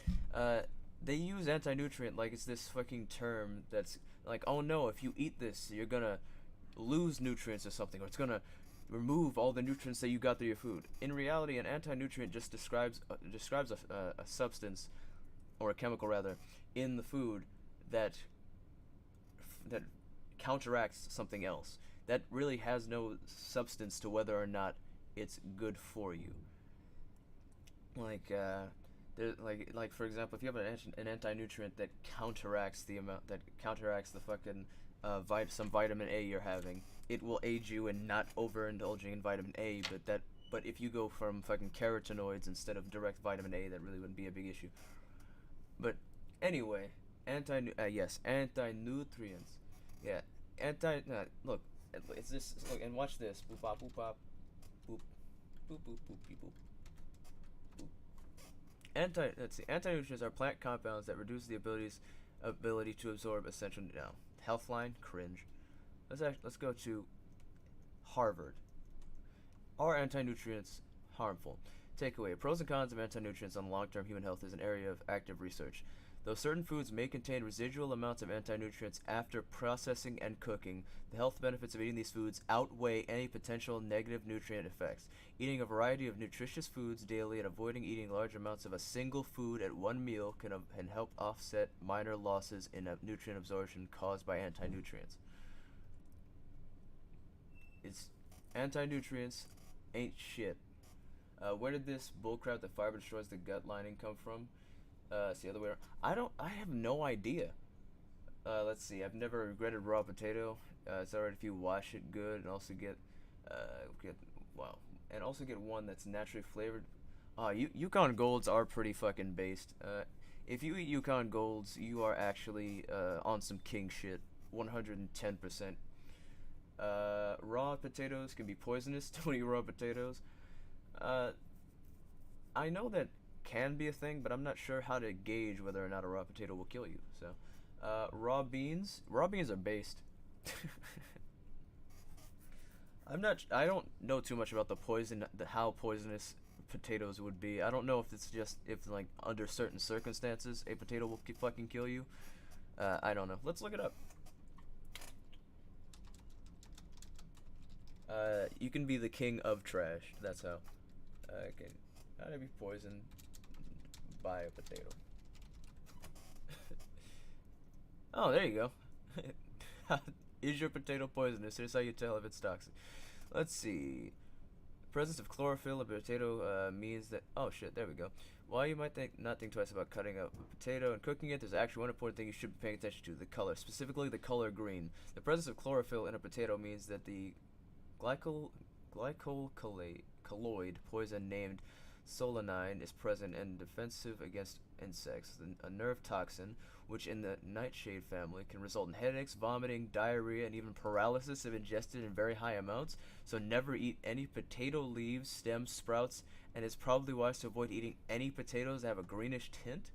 B: They use anti-nutrient like it's this fucking term that's like, oh no, if you eat this, you're gonna lose nutrients or something, or it's gonna remove all the nutrients that you got through your food. In reality, an anti-nutrient just describes a substance, or a chemical rather, in the food that counteracts something else. That really has no substance to whether or not it's good for you. Like for example, if you have an anti-nutrient that counteracts the fucking some vitamin A you're having, it will aid you in not overindulging in vitamin A. But if you go from fucking carotenoids instead of direct vitamin A, that really wouldn't be a big issue. But anyway, anti-nutrients. Yeah, look, it's this. Look and watch this. Boop bop boop bop, boop boop boop boop beep boop. Anti-nutrients are plant compounds that reduce the ability to absorb essential. Now, Healthline, cringe. Let's go to Harvard. Are anti-nutrients harmful? Takeaway: pros and cons of anti-nutrients on long-term human health is an area of active research. Though certain foods may contain residual amounts of anti-nutrients after processing and cooking, the health benefits of eating these foods outweigh any potential negative nutrient effects. Eating a variety of nutritious foods daily and avoiding eating large amounts of a single food at one meal can help offset minor losses in nutrient absorption caused by anti-nutrients. It's anti-nutrients ain't shit. Where did this bullcrap that fiber destroys the gut lining come from? It's the other way around. I have no idea. Let's see. I've never regretted raw potato. It's alright if you wash it good and also get one that's naturally flavored. Yukon Golds are pretty fucking based. If you eat Yukon Golds, you are actually on some king shit. 110%. Raw potatoes can be poisonous. Don't eat raw potatoes. I know that can be a thing, but I'm not sure how to gauge whether or not a raw potato will kill you. So, raw beans are based. I don't know too much about how poisonous potatoes would be. I don't know if it's just like under certain circumstances a potato will fucking kill you. I don't know. Let's look it up. You can be the king of trash. That's how. Okay, how to be poisoned by a potato. Oh, there you go. Is your potato poisonous? Here's how you tell if it's toxic. Let's see. Presence of chlorophyll in a potato means that. Oh shit! There we go. While you might not think twice about cutting up a potato and cooking it, there's actually one important thing you should be paying attention to: the color, specifically the color green. The presence of chlorophyll in a potato means that the glycocolloid poison named solanine is present and defensive against insects. A nerve toxin, which in the nightshade family can result in headaches, vomiting, diarrhea, and even paralysis if ingested in very high amounts. So never eat any potato leaves, stems, sprouts, and it's probably wise to avoid eating any potatoes that have a greenish tint.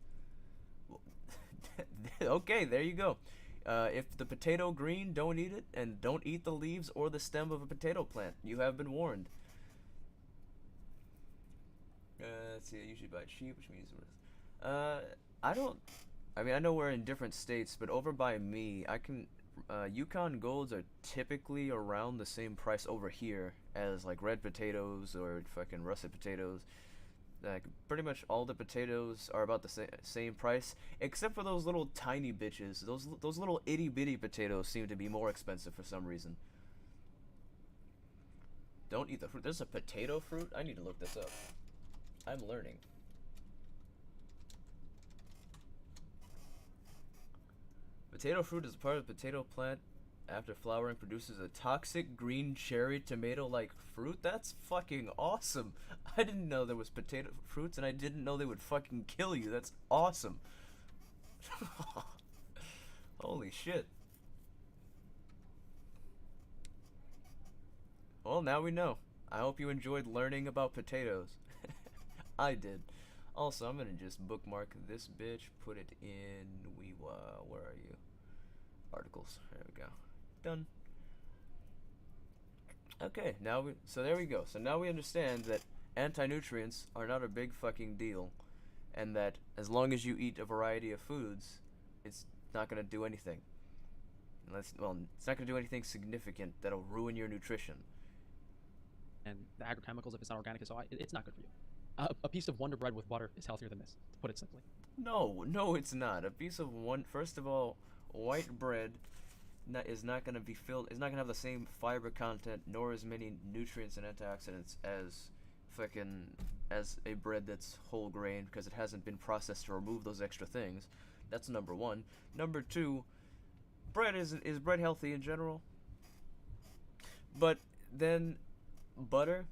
B: Okay, there you go. If the potato green, don't eat it, and don't eat the leaves or the stem of a potato plant. You have been warned. Let's see, I usually buy cheap, which means I mean, I know we're in different states, but over by me, Yukon Golds are typically around the same price over here as like red potatoes or fucking russet potatoes. Like pretty much all the potatoes are about the same price, except for those little tiny bitches. Those little itty bitty potatoes seem to be more expensive for some reason. Don't eat the fruit. There's a potato fruit? I need to look this up. I'm learning. Potato fruit is part of the potato plant. After flowering, produces a toxic green cherry tomato-like fruit. That's fucking awesome. I didn't know there was potato fruits, and I didn't know they would fucking kill you. That's awesome. Holy shit. Well, now we know. I hope you enjoyed learning about potatoes. I did. Also, I'm gonna just bookmark this bitch, put it in where are you? Articles. There we go. Done. Okay, so there we go. So now we understand that anti-nutrients are not a big fucking deal, and that as long as you eat a variety of foods, it's not gonna do anything. It's not gonna do anything significant that'll ruin your nutrition.
K: And the agrochemicals, if it's not organic, it's not good for you. A piece of Wonder Bread with butter is healthier than this, to put it simply.
B: No, it's not. A piece of first of all, white bread is not going to be filled. It's not going to have the same fiber content nor as many nutrients and antioxidants as a bread that's whole grain, because it hasn't been processed to remove those extra things. That's number one. Number two, bread is bread healthy in general. But then butter,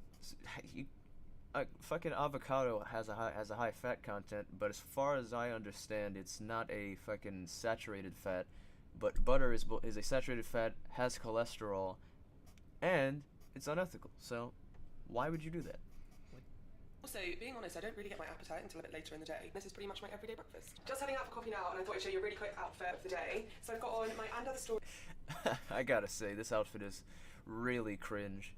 B: fucking avocado has a high fat content, but as far as I understand, it's not a fucking saturated fat. But butter is a saturated fat, has cholesterol, and it's unethical. So, why would you do that?
I: Also, being honest, I don't really get my appetite until a bit later in the day. This is pretty much my everyday breakfast. Just heading out for coffee now, and I thought I'd show you a really quick outfit of the day. So I've got on my And Other Stories.
B: I gotta say, this outfit is really cringe.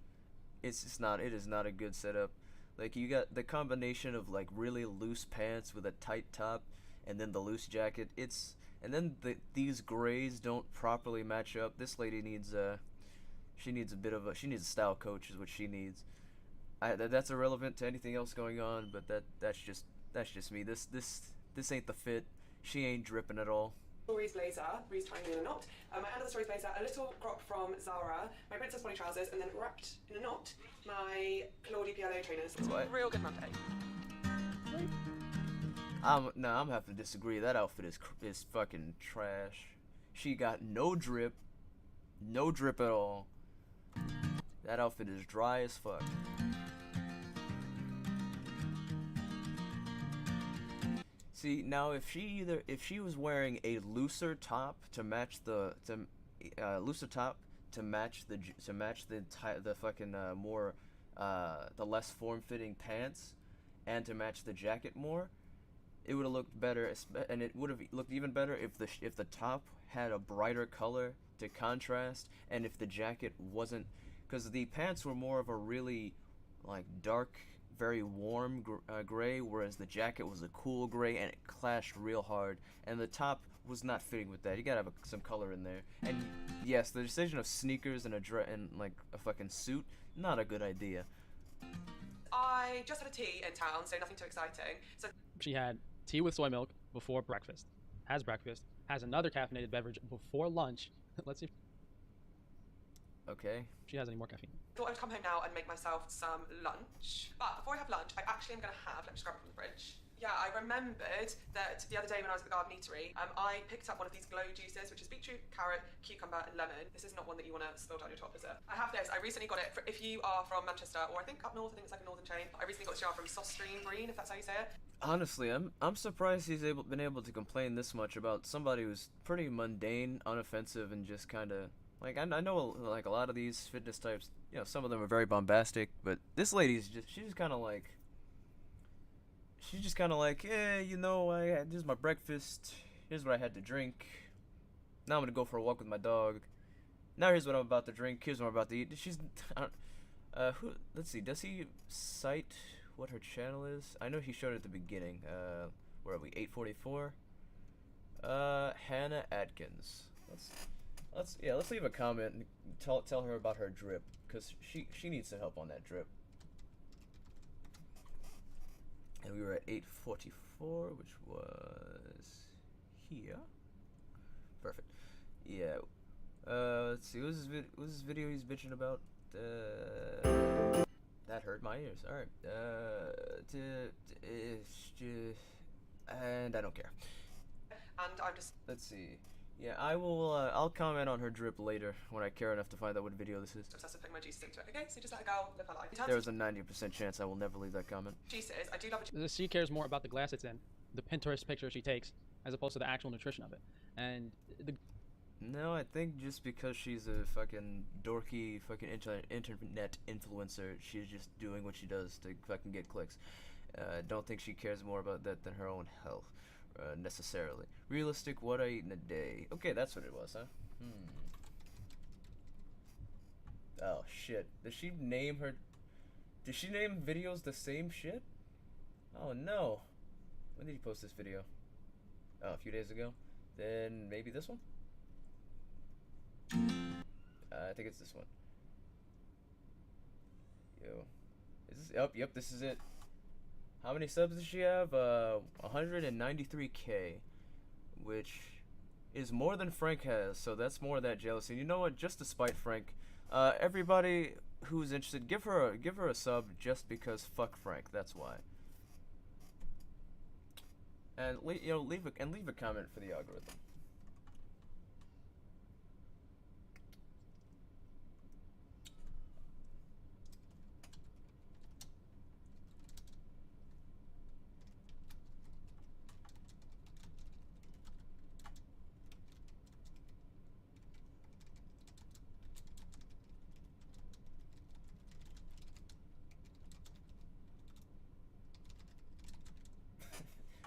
B: It is not a good setup. Like, you got the combination of like really loose pants with a tight top, and then the loose jacket. And then these grays don't properly match up. This lady needs she needs a style coach is what she needs. That's irrelevant to anything else going on, but that's just me. This ain't the fit. She ain't dripping at all.
I: Stories blazer, Breeze tying me in a knot. My And Other Stories blazer, a little crop from Zara, my Princess Polly trousers, and then wrapped in a knot, my Claudie Pierlot trainers. It's a real good Monday.
B: I'm gonna have to disagree. That outfit is fucking trash. She got no drip at all. That outfit is dry as fuck. See, now if she was wearing a looser top to match the fucking more the less form-fitting pants, and to match the jacket more, it would have looked better, and it would have looked even better if the top had a brighter color to contrast, and if the jacket wasn't, because the pants were more of a really like dark, very warm gray, whereas the jacket was a cool gray, and it clashed real hard, and the top was not fitting with that. You gotta have some color in there. And yes, the decision of sneakers and like a fucking suit, not a good idea.
I: I just had a tea in town, so nothing too exciting. So
K: She had tea with soy milk before breakfast, has another caffeinated beverage before lunch. Let's see if
B: Okay.
K: she has any more caffeine.
I: thought I'd come home now and make myself some lunch. But before I have lunch, I actually am going to have, let me just grab it from the fridge. Yeah, I remembered that the other day when I was at the garden eatery, I picked up one of these glow juices, which is beetroot, carrot, cucumber, and lemon. This is not one that you want to spill down your top, is it? I have this. I recently got it. If you are from Manchester, or I think up north, I think it's like a northern chain. I recently got this jar from Sostream Green, if that's how you say it.
B: Honestly, I'm surprised he's been able to complain this much about somebody who's pretty mundane, unoffensive, and just kind of like I know like a lot of these fitness types. You know, some of them are very bombastic, but this lady's she's just kind of like. She's just kind of like, yeah, you know, this is my breakfast. Here's what I had to drink. Now I'm gonna go for a walk with my dog. Now here's what I'm about to drink. Here's what I'm about to eat. She's, let's see. Does he cite what her channel is? I know he showed it at the beginning. Where are we? 844. Hannah Atkins. Let's leave a comment and tell her about her drip, cause she needs some help on that drip. And we were at 844, which was here. Perfect. Yeah. Let's see. What was this video he's bitching about? That hurt my ears. All right. And I don't care.
I: And I'm just.
B: Let's see. Yeah, I will. I'll comment on her drip later when I care enough to find out what video this is.
I: Obsessed with putting my juices into it. Okay, so just let a girl live her life.
B: There's a 90% chance I will never leave that comment.
I: Juices. I do love a
K: She cares more about the glass it's in, the Pinterest picture she takes, as opposed to the actual nutrition of it. And
B: No, I think just because she's a fucking dorky fucking internet influencer, she's just doing what she does to fucking get clicks. Don't think she cares more about that than her own health, necessarily. Realistic, what I eat in a day. Okay, that's what it was, huh? Oh shit. Did she name videos the same shit? Oh no. When did he post this video? Oh, a few days ago. Then maybe this one? I think it's this one. Yo. Is this, yep, this is it. How many subs does she have? 193k, which is more than Frank has, so that's more of that jealousy. And you know what? Just to spite Frank, everybody who's interested, give her a sub just because fuck Frank. That's why. And leave a comment for the algorithm.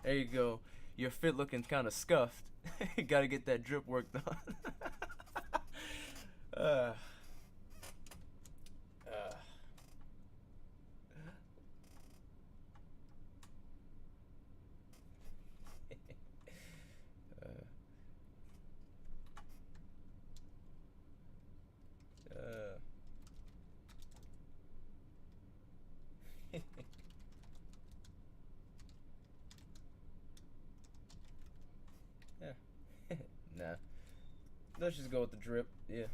B: There you go. Your fit looking kind of scuffed. You gotta get that drip worked on. Nah. Let's just go with the drip. Yeah.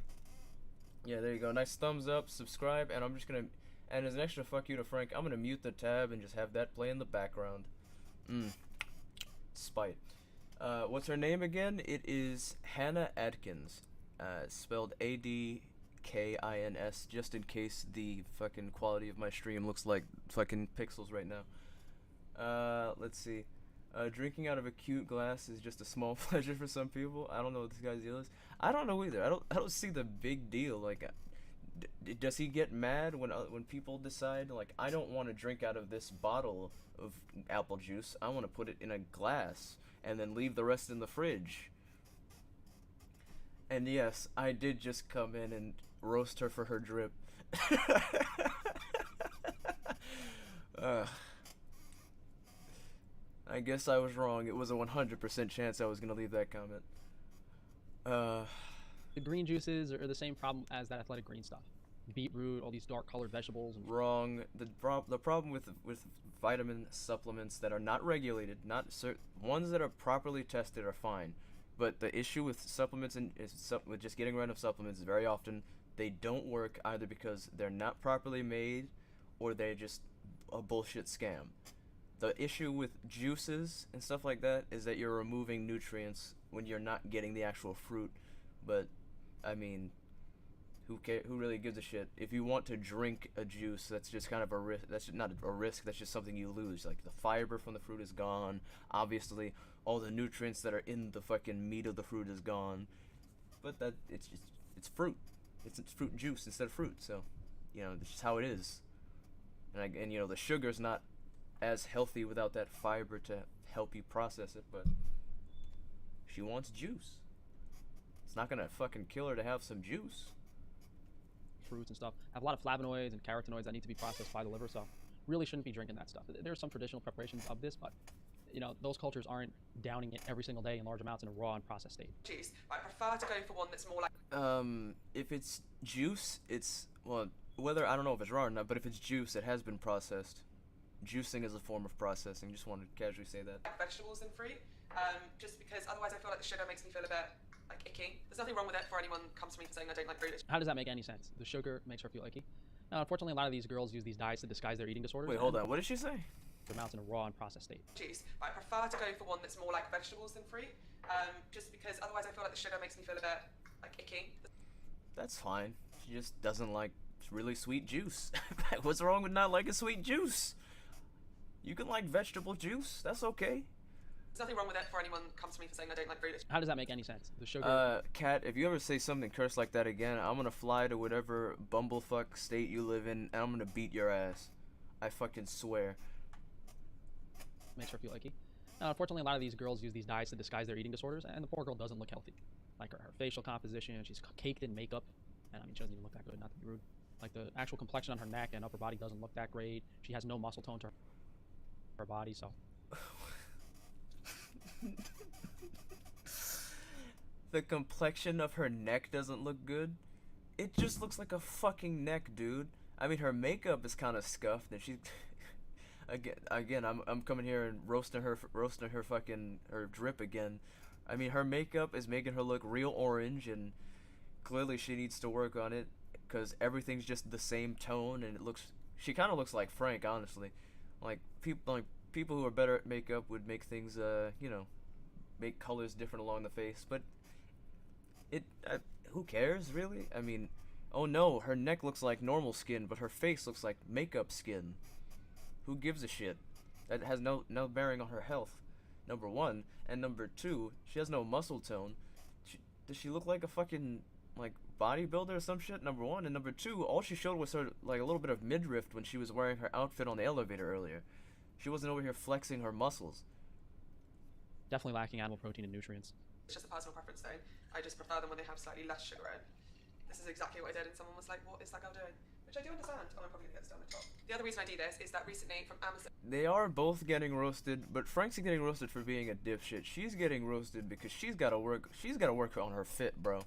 B: Yeah, there you go. Nice thumbs up, subscribe, and I'm just gonna. And as an extra fuck you to Frank, I'm gonna mute the tab and just have that play in the background. Spite. What's her name again? It is Hannah Atkins. Spelled Adkins, just in case the fucking quality of my stream looks like fucking pixels right now. Let's see. Drinking out of a cute glass is just a small pleasure for some people. I don't know what this guy's deal is. I don't know either. I don't see the big deal. Like, does he get mad when people decide like I don't want to drink out of this bottle of apple juice? I want to put it in a glass and then leave the rest in the fridge. And yes, I did just come in and roast her for her drip. I guess I was wrong. It was a 100% chance I was gonna leave that comment.
K: The green juices are the same problem as that athletic green stuff. beetroot, all these dark colored vegetables. And
B: Wrong. The problem with vitamin supplements that are not regulated, not ones that are properly tested are fine, but the issue with supplements and with just getting rid of supplements is very often they don't work either because they're not properly made or they're just a bullshit scam. The issue with juices and stuff like that is that you're removing nutrients when you're not getting the actual fruit. But I mean, who really gives a shit? If you want to drink a juice, that's just kind of a risk. That's not a risk. That's just something you lose. Like the fiber from the fruit is gone. Obviously, all the nutrients that are in the fucking meat of the fruit is gone. But it's fruit. It's fruit juice instead of fruit. So, that's just how it is. And the sugar's not as healthy without that fiber to help you process it. But she wants juice. It's not gonna fucking kill her to have some juice.
K: fruits and stuff have a lot of flavonoids and carotenoids that need to be processed by the liver, so really shouldn't be drinking that stuff. There's some traditional preparations of this, but those cultures aren't downing it every single day in large amounts in a raw and processed state.
I: Juice. I prefer to go for one that's more like.
B: If it's juice, I don't know if it's raw or not, but if it's juice, it has been processed. Juicing is a form of processing. Just wanted to casually say that.
I: Vegetables and fruit, just because otherwise I feel like the sugar makes me feel a bit icky. There's nothing wrong with it for anyone who comes to me saying I don't like fruit.
K: How does that make any sense? The sugar makes her feel icky. Now, unfortunately, a lot of these girls use these diets to disguise their eating disorders.
B: Wait, hold on. What did she say?
K: Amounts in a raw and processed state.
I: Juice. I prefer to go for one that's more like vegetables than fruit, just because otherwise I feel like the sugar makes me feel a bit icky.
B: That's fine. She just doesn't like really sweet juice. What's wrong with not liking sweet juice? You can like vegetable juice. That's okay.
I: There's nothing wrong with it for anyone who comes to me for saying I don't like fruit.
K: How does that make any sense? The sugar.
B: Kat, if you ever say something cursed like that again, I'm gonna fly to whatever bumblefuck state you live in, and I'm gonna beat your ass. I fucking swear.
K: Makes her feel icky. Now, unfortunately, a lot of these girls use these diets to disguise their eating disorders, and the poor girl doesn't look healthy. Like her facial composition, she's caked in makeup, and she doesn't even look that good, not to be rude. Like the actual complexion on her neck and upper body doesn't look that great. She has no muscle tone to her body, so.
B: The complexion of her neck doesn't look good? It just looks like a fucking neck, dude. I mean, her makeup is kind of scuffed, and she's... Again, I'm coming here and roasting her fucking her drip again. I mean, her makeup is making her look real orange, and clearly she needs to work on it because everything's just the same tone, and she kind of looks like Frank, honestly. Like people who are better at makeup would make things make colors different along the face, but who cares really? I mean, oh no, her neck looks like normal skin, but her face looks like makeup skin. Who gives a shit? That has no bearing on her health, number one. And number two, she has no muscle tone. Does she look like a fucking, bodybuilder or some shit, number one? And number two, all she showed was her, a little bit of midriff when she was wearing her outfit on the elevator earlier. She wasn't over here flexing her muscles.
K: Definitely lacking animal protein and nutrients.
I: It's just a personal preference thing. I just prefer them when they have slightly less sugar in. This is exactly what I did, and someone was like, what is that girl doing? Which I do understand, and I'm probably going to get this down the top. The other reason I do this is that recently from Amazon...
B: They are both getting roasted, but Frank's getting roasted for being a dipshit. She's getting roasted because she's got to work on her fit, bro.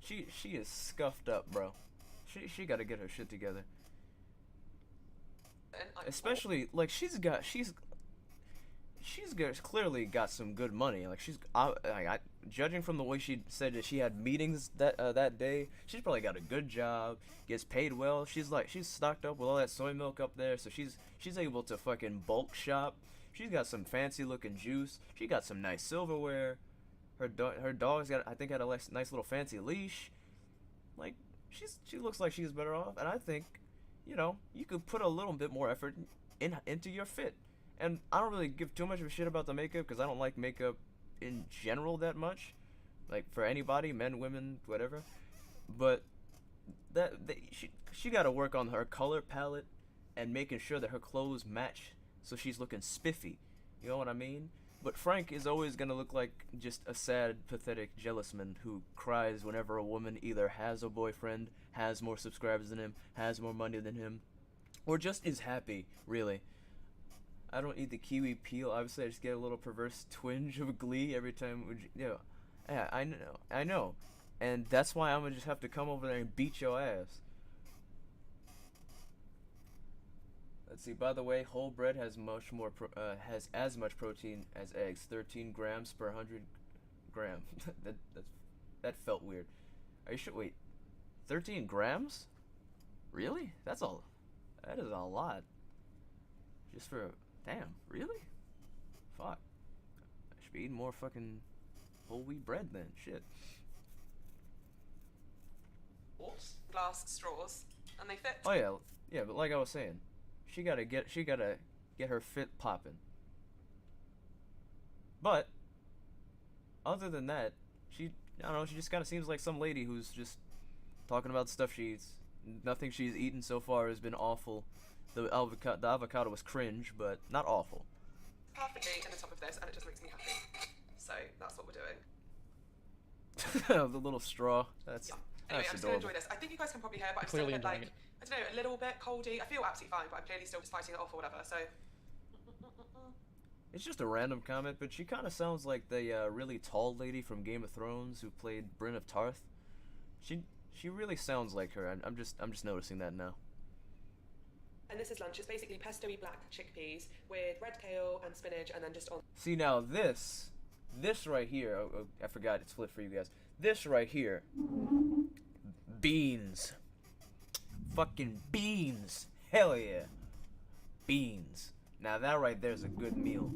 B: She is scuffed up, bro. She got to get her shit together. Especially, she's clearly got some good money. Judging from the way she said that she had meetings that day, she's probably got a good job, gets paid well. She's stocked up with all that soy milk up there, so she's able to fucking bulk shop. She's got some fancy looking juice. She got some nice silverware. Her dog's got, I think, had a nice little fancy leash. She looks like she's better off, and I think, you could put a little bit more effort into your fit. And I don't really give too much of a shit about the makeup because I don't like makeup in general that much, for anybody, men, women, whatever. But she got to work on her color palette and making sure that her clothes match so she's looking spiffy. You know what I mean? But Frank is always gonna look like just a sad, pathetic, jealous man who cries whenever a woman either has a boyfriend, has more subscribers than him, has more money than him, or just is happy, really. I don't eat the kiwi peel. Obviously, I just get a little perverse twinge of glee every time. Yeah, I know. And that's why I'm gonna just have to come over there and beat your ass. Let's see. By the way, whole bread has has as much protein as eggs. 13 grams per 100 gram. that felt weird. Are you sure? Wait, 13 grams? Really? That is a lot. Just for damn. Really? Fuck. I should be eating more fucking whole wheat bread then. Shit.
I: Glass straws, and they fit.
B: Oh yeah, but like I was saying, she gotta get her fit popping. But other than that, I don't know, she just kind of seems like some lady who's just talking about stuff she eats. Nothing she's eaten so far has been awful. The avocado was cringe, but not awful.
I: Perfectly in the top of this, and it just makes me happy. So that's what we're doing.
B: The little straw. That's.
I: Yeah. Anyway,
B: That's
I: I'm just going to
B: adorable.
I: enjoy this. I think you guys can probably hear, but I'm
K: Clearly
I: still a bit
K: enjoying
I: like, I don't know, a little bit coldy. I feel absolutely fine, but I'm clearly still just fighting it off or whatever, so.
B: It's just a random comment, but she kind of sounds like the really tall lady from Game of Thrones who played Brienne of Tarth. She really sounds like her. I'm just noticing that now.
I: And this is lunch. It's basically pesto-y black chickpeas with red kale and spinach, and then just on.
B: See now this right here. Oh, I forgot it's flipped for you guys. This right here. Beans. Fucking beans. Hell yeah. Beans. Now that right there's a good meal.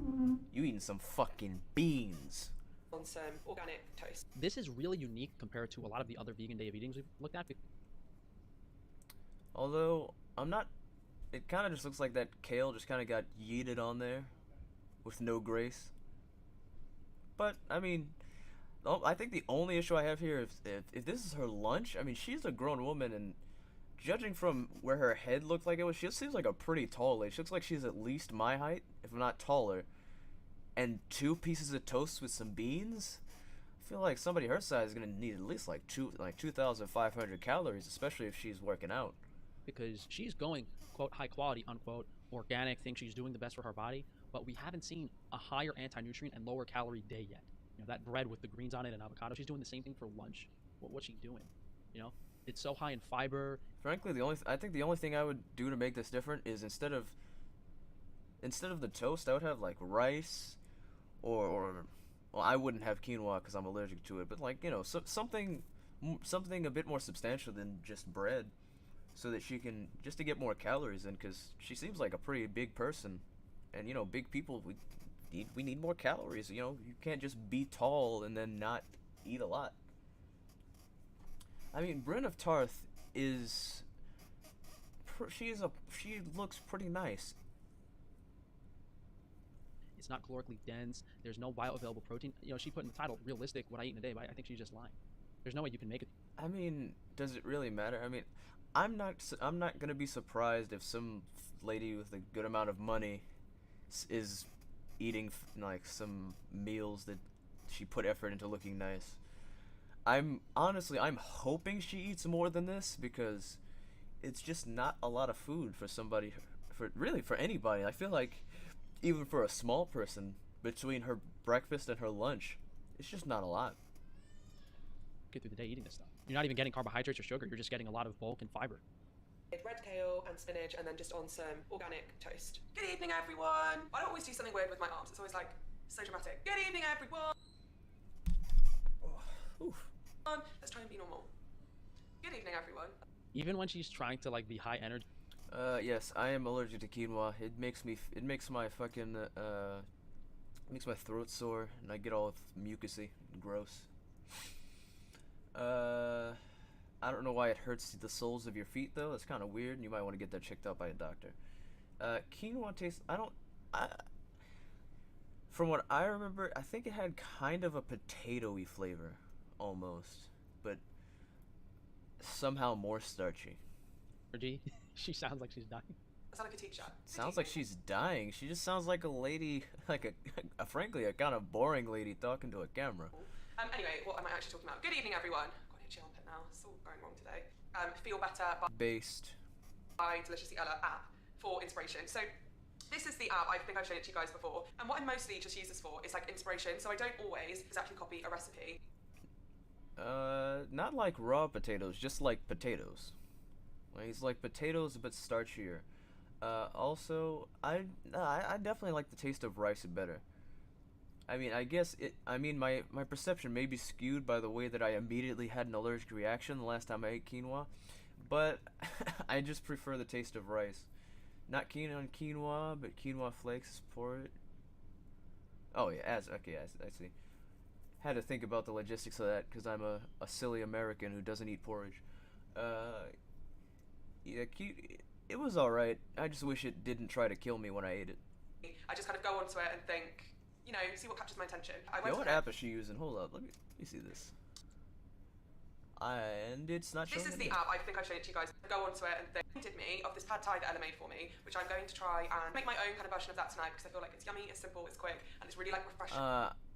B: You eating some fucking beans.
I: On some organic toast.
K: This is really unique compared to a lot of the other vegan day of eatings we've looked at.
B: Although it kind of just looks like that kale just kind of got yeeted on there with no grace. But I mean, I think the only issue I have here is if this is her lunch. I mean, she's a grown woman, and judging from where her head looked like it was, she seems like a pretty tall lady. She looks like she's at least my height, if not taller. And 2 pieces of toast with some beans? I feel like somebody her size is gonna need at least like 2,500 calories, especially if she's working out.
K: Because she's going, quote, high quality, unquote, organic, thinks she's doing the best for her body, but we haven't seen a higher anti-nutrient and lower calorie day yet. You know, that bread with the greens on it and avocado, she's doing the same thing for lunch. What's she doing? You know, it's so high in fiber.
B: Frankly, I think the only thing I would do to make this different is instead of the toast, I would have like rice, or well, I wouldn't have quinoa because I'm allergic to it, but like, you know, something a bit more substantial than just bread, so that she can just to get more calories in, because she seems like a pretty big person, and you know, big people we need more calories. You know, you can't just be tall and then not eat a lot. I mean, Brienne of Tarth is she looks pretty nice.
K: It's not calorically dense. There's no bioavailable protein. You know, she put in the title, realistic, what I eat in a day, but I think she's just lying. There's no way you can make it.
B: I mean, does it really matter? I mean, I'm not gonna be surprised if some lady with a good amount of money is eating like some meals that she put effort into looking nice. I'm hoping she eats more than this, because it's just not a lot of food for somebody, for anybody. I feel like even for a small person, between her breakfast and her lunch, it's just not a lot.
K: Get through the day eating this stuff. You're not even getting carbohydrates or sugar. You're just getting a lot of bulk and fiber.
I: Red kale and spinach, and then just on some organic toast. Good evening, everyone. I always do something weird with my arms. It's always like so dramatic. Good evening, everyone.
B: Oof.
I: Let's try and be normal. Good evening, everyone.
K: Even when she's trying to like be high energy.
B: Yes, I am allergic to quinoa. It makes my fucking makes my throat sore, and I get all mucusy and gross. I don't know why it hurts the soles of your feet though. That's kind of weird, and you might want to get that checked out by a doctor. Quinoa tastes. From what I remember, I think it had kind of a potato-y flavor, almost, but somehow more starchy.
K: She sounds like she's dying.
I: I sound like a teacher.
B: Sounds like she's dying. She just sounds like a lady, like frankly, a kind of boring lady talking to a camera.
I: Anyway, what am I actually talking about? Good evening, everyone. Got a chill armpit now. It's all going wrong today. Feel Better by Deliciously Ella app for inspiration. So this is the app. I think I've shown it to you guys before. And what I mostly just use this for is like inspiration. So I don't always exactly copy a recipe.
B: Not like raw potatoes, just like potatoes. Like, it's like potatoes but starchier. Also, I definitely like the taste of rice better. I mean, I guess it. I mean, my perception may be skewed by the way that I immediately had an allergic reaction the last time I ate quinoa, but I just prefer the taste of rice. Not keen on quinoa, but quinoa flakes for it. Oh yeah, I see. Had to think about the logistics of that because I'm a silly American who doesn't eat porridge. Yeah, it was alright. I just wish it didn't try to kill me when I ate it.
I: I just kind of go onto it and think, you know, see what captures my attention.
B: Yo, what app is she using? Hold up, let me see this. And it's not showing.
I: This is the app. I think I've shown it to you guys. Go onto it and think, reminded me of this pad thai that Ella made for me, which I'm going to try and make my own kind of version of that tonight because I feel like it's yummy, it's simple, it's quick, and it's really like refreshing.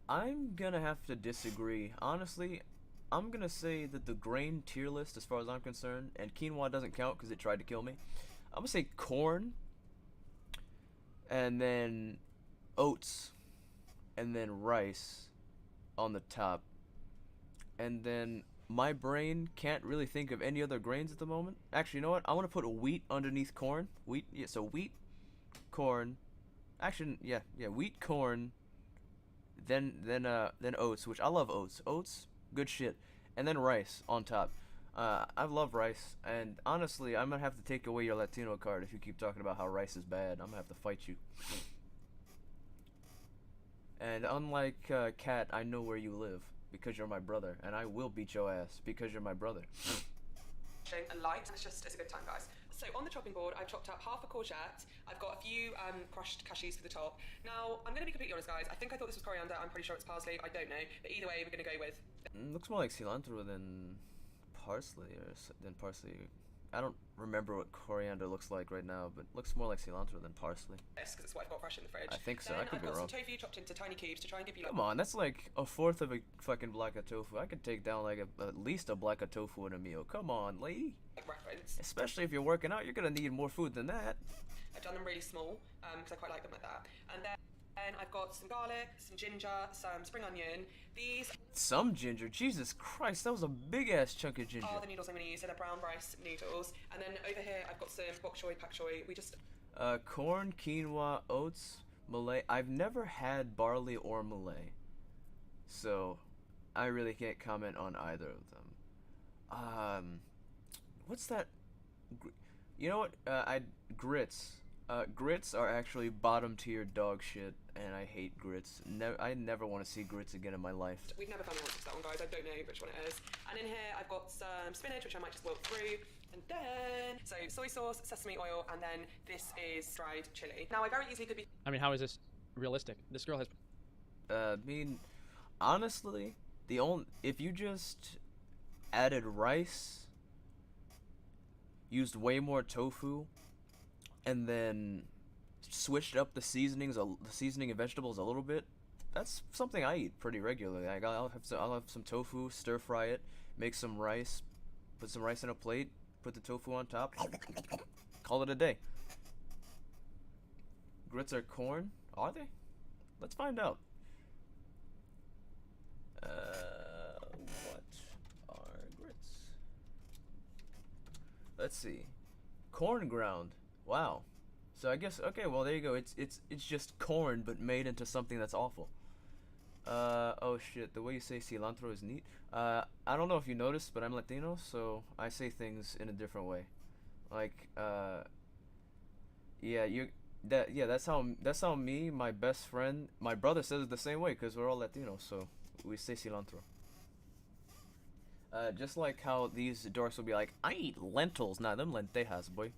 B: I'm gonna have to disagree. Honestly, I'm gonna say that the grain tier list, as far as I'm concerned, and quinoa doesn't count because it tried to kill me. I'm gonna say corn, and then oats, and then rice on the top, and then my brain can't really think of any other grains at the moment. Actually, you know what? I want to put wheat underneath corn. Wheat, yeah. So wheat, corn. Actually, yeah, wheat, corn. Then oats, which I love oats. Oats, good shit. And then rice on top. I love rice, and honestly, I'm gonna have to take away your Latino card if you keep talking about how rice is bad. I'm gonna have to fight you. And unlike Kat, I know where you live because you're my brother, and I will beat your ass because you're my brother.
I: And light, and it's a good time, guys. So on the chopping board, I've chopped up half a courgette. I've got a few crushed cashews for the top. Now, I'm going to be completely honest, guys. I think I thought this was coriander. I'm pretty sure it's parsley. I don't know. But either way, we're going to go with...
B: Looks more like cilantro than parsley, I don't remember what coriander looks like right now, but looks more like cilantro than parsley.
I: Yes, because it's what I've got fresh in the fridge.
B: I think so.
I: Then
B: I could be wrong.
I: I've got some tofu chopped into tiny cubes to try and give you...
B: Come on, that's like a fourth of a fucking block of tofu. I could take down like at least a block of tofu in a meal. Come on, lady.
I: Reference.
B: Especially if you're working out, you're gonna need more food than that.
I: I've done them really small because I quite like them like that. And then I've got some garlic, some ginger, some spring onion. These...
B: Some ginger? Jesus Christ, that was a big ass chunk of ginger.
I: Are the noodles I'm going to use. They're brown rice noodles. And then over here I've got some bok choy, pak choy. We just...
B: Corn, quinoa, oats, Malay. I've never had barley or Malay, so I really can't comment on either of them. What's that? You know what? Grits. Grits are actually bottom tier dog shit, and I hate grits. I never want to see grits again in my life.
I: We've never found the answer to that one, guys. I don't know which one it is. And in here, I've got some spinach, which I might just wilt through. And then, so soy sauce, sesame oil, and then this is dried chili. Now, I very easily could be...
K: I mean, how is this realistic? This girl has...
B: I mean, honestly, if you just added rice, used way more tofu, and then switched up the seasoning and vegetables a little bit, that's something I eat pretty regularly. I'll have some tofu, stir fry it, make some rice, put some rice in a plate, put the tofu on top, call it a day. Grits are corn? Are they? Let's find out. What are grits? Let's see. Corn ground. Wow. So I guess, okay, well there you go. It's just corn but made into something that's awful. Oh shit, the way you say cilantro is neat. I don't know if you noticed, but I'm Latino, so I say things in a different way. Like, that's how me, my best friend, my brother says it the same way, because we're all Latinos, so we say cilantro. Just like how these dorks will be like, I eat lentils, nah, them lentejas, boy.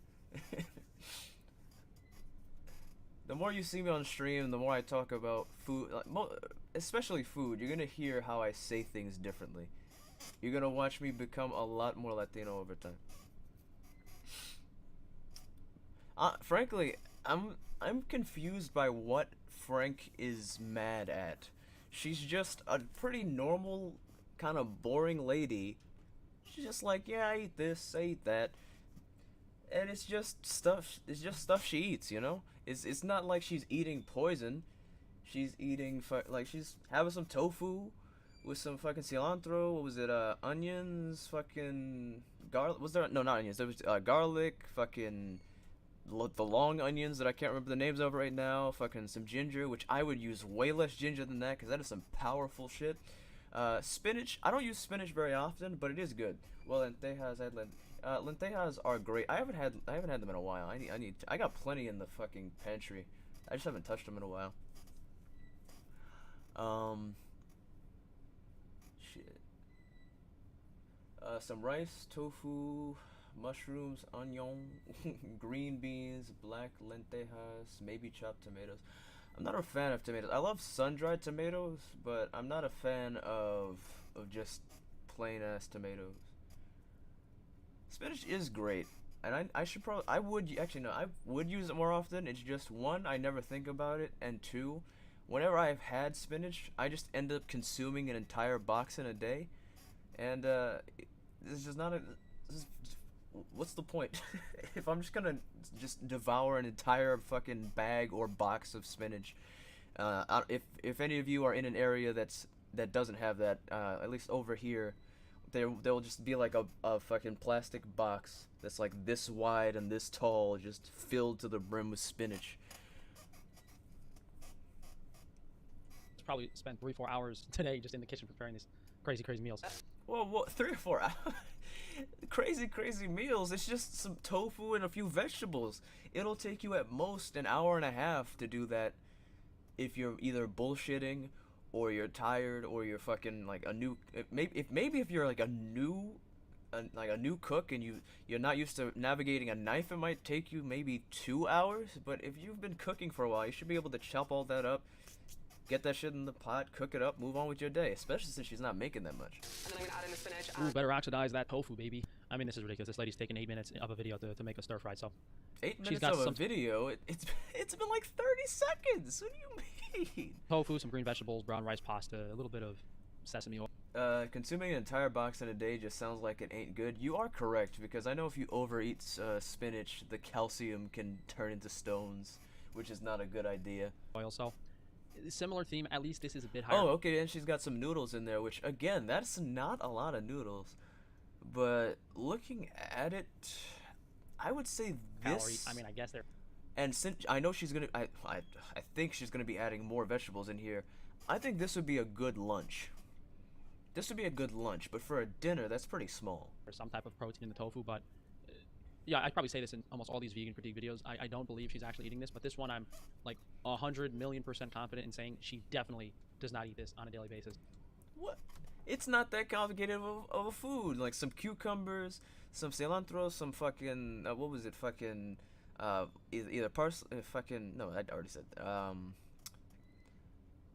B: The more you see me on stream, the more I talk about food, especially food, you're gonna hear how I say things differently. You're gonna watch me become a lot more Latino over time. Frankly, I'm confused by what Frank is mad at. She's just a pretty normal, kind of boring lady. She's just like, yeah, I eat this, I eat that. And it's just stuff she eats, you know? It's not like she's eating poison. She's eating, she's having some tofu with some fucking cilantro. What was it, onions, fucking garlic? Was there, no, not onions. There was, garlic, fucking the long onions that I can't remember the names of right now, fucking some ginger, which I would use way less ginger than that because that is some powerful shit. Spinach, I don't use spinach very often, but it is good. Well, lentejas, lentejas are great. I haven't had them in a while. I got plenty in the fucking pantry. I just haven't touched them in a while. Shit. Some rice, tofu, mushrooms, onion, green beans, black lentejas, maybe chopped tomatoes. I'm not a fan of tomatoes. I love sun-dried tomatoes, but I'm not a fan of just plain-ass tomatoes. Spinach is great, and I would use it more often. It's just, one, I never think about it, and two, whenever I've had spinach, I just end up consuming an entire box in a day, and this is not a. What's the point? If I'm just gonna devour an entire fucking bag or box of spinach, if any of you are in an area that doesn't have that, at least over here, there'll just be like a fucking plastic box that's like this wide and this tall, just filled to the brim with spinach.
K: Probably spent 3-4 hours today just in the kitchen preparing these crazy meals.
B: Well, 3 or 4 hours? crazy meals. It's just some tofu and a few vegetables. It'll take you at most an hour and a half to do that if you're either bullshitting or you're tired or you're fucking like a new. Maybe if you're like a new cook and you're not used to navigating a knife, it might take you maybe 2 hours. But if you've been cooking for a while, you should be able to chop all that up, get that shit in the pot, cook it up, move on with your day, especially since she's not making that much.
I: And then I'm gonna add in the spinach.
K: Ooh, better oxidize that tofu, baby. I mean, this is ridiculous. This lady's taking 8 minutes of a video to make a stir fry, so.
B: 8 minutes of a video? It's been like 30 seconds! What do you mean?
K: Tofu, some green vegetables, brown rice pasta, a little bit of sesame oil.
B: Consuming an entire box in a day just sounds like it ain't good. You are correct, because I know if you overeat spinach, the calcium can turn into stones, which is not a good idea.
K: Oil, so. Similar theme, at least this is a bit higher.
B: Oh, okay, and she's got some noodles in there, which, again, that's not a lot of noodles. But looking at it, I would say this...
K: Calorie, I mean, I guess they're...
B: And since I know she's gonna... I think she's gonna be adding more vegetables in here. I think this would be a good lunch. This would be a good lunch, but for a dinner, that's pretty small.
K: There's some type of protein in the tofu, but... yeah, I'd probably say this in almost all these vegan critique videos. I don't believe she's actually eating this, but this one I'm like 100,000,000% confident in saying she definitely does not eat this on a daily basis.
B: What? It's not that complicated of a food. Like some cucumbers, some cilantro, some fucking what was it? Fucking either parsley, fucking no, I already said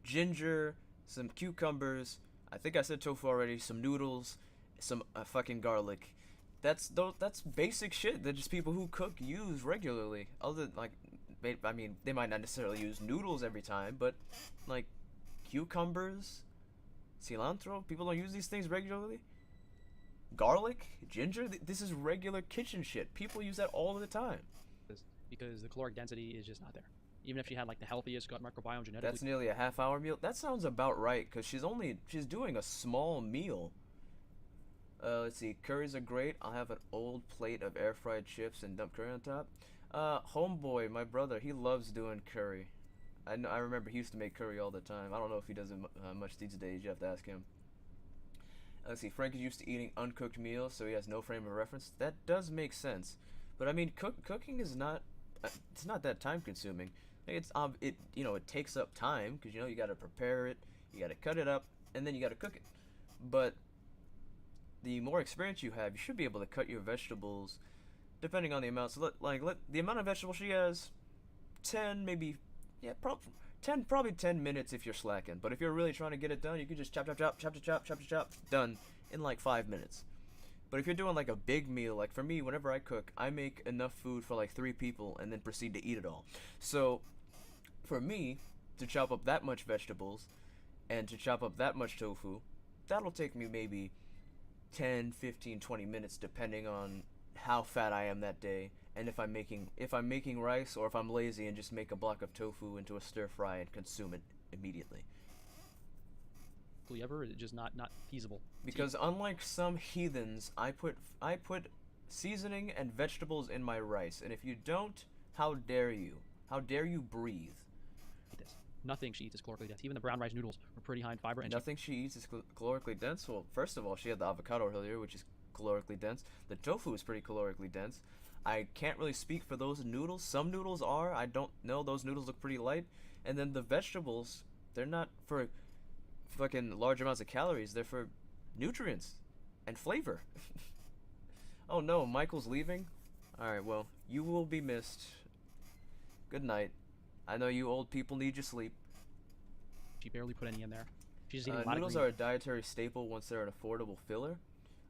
B: ginger, some cucumbers. I think I said tofu already. Some noodles, some fucking garlic. That's basic shit that just people who cook use regularly. Other like, I mean, they might not necessarily use noodles every time, but like cucumbers, cilantro, people don't use these things regularly. Garlic, ginger, this is regular kitchen shit. People use that all the time.
K: Because the caloric density is just not there. Even if she had like the healthiest gut microbiome genetically.
B: That's nearly a half-hour meal. That sounds about right, because she's doing a small meal. Let's see, curries are great. I'll have an old plate of air-fried chips and dump curry on top. Homeboy, my brother, he loves doing curry. I remember he used to make curry all the time. I don't know if he does it much these days. You have to ask him. Let's see, Frank is used to eating uncooked meals, so he has no frame of reference. That does make sense. But I mean, cooking is not... it's not that time-consuming. It takes up time, because, you got to prepare it, you got to cut it up, and then you got to cook it. But the more experience you have, you should be able to cut your vegetables depending on the amount. So the amount of vegetables she has, 10, maybe, yeah, probably 10 minutes if you're slacking. But if you're really trying to get it done, you can just chop, done in like 5 minutes. But if you're doing like a big meal, like for me, whenever I cook, I make enough food for like 3 people and then proceed to eat it all. So for me to chop up that much vegetables and to chop up that much tofu, that'll take me maybe 10, 15, 20 minutes depending on how fat I am that day, and if I'm making rice, or if I'm lazy and just make a block of tofu into a stir fry and consume it immediately.
K: Ever, it's just not feasible.
B: Because unlike some heathens, I put seasoning and vegetables in my rice, and if you don't, How dare you? How dare you breathe?
K: This. Nothing she eats is calorically dense. Even the brown rice noodles were pretty high in fiber. And
B: Nothing she eats is calorically dense. Well, first of all, she had the avocado earlier, which is calorically dense. The tofu is pretty calorically dense. I can't really speak for those noodles. Some noodles are. I don't know. Those noodles look pretty light. And then the vegetables, they're not for fucking large amounts of calories. They're for nutrients and flavor. Oh no, Michael's leaving? Alright, well, you will be missed. Good night. I know you old people need your sleep.
K: She barely put any in there. She's eating a lot
B: noodles
K: of
B: are a dietary staple once they're an affordable filler.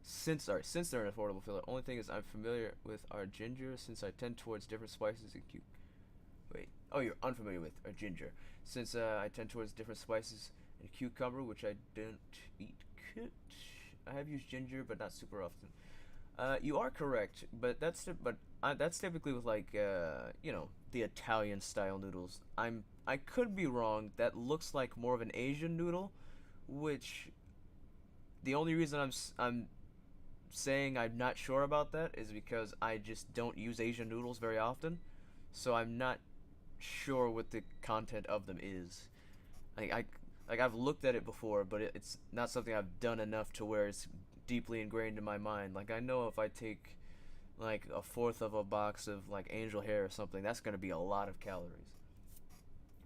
B: Since they're an affordable filler. Only thing is I'm familiar with our ginger since I tend towards different spices and Wait. Oh, you're unfamiliar with our ginger. Since I tend towards different spices and cucumber, which I don't eat. I have used ginger, but not super often. You are correct, but that's typically with like you know, the Italian style noodles. I could be wrong. That looks like more of an Asian noodle, which the only reason I'm saying I'm not sure about that is because I just don't use Asian noodles very often, so I'm not sure what the content of them is. I've looked at it before, but it's not something I've done enough to where it's deeply ingrained in my mind. Like, I know if I take like a fourth of a box of like angel hair or something, that's gonna be a lot of calories.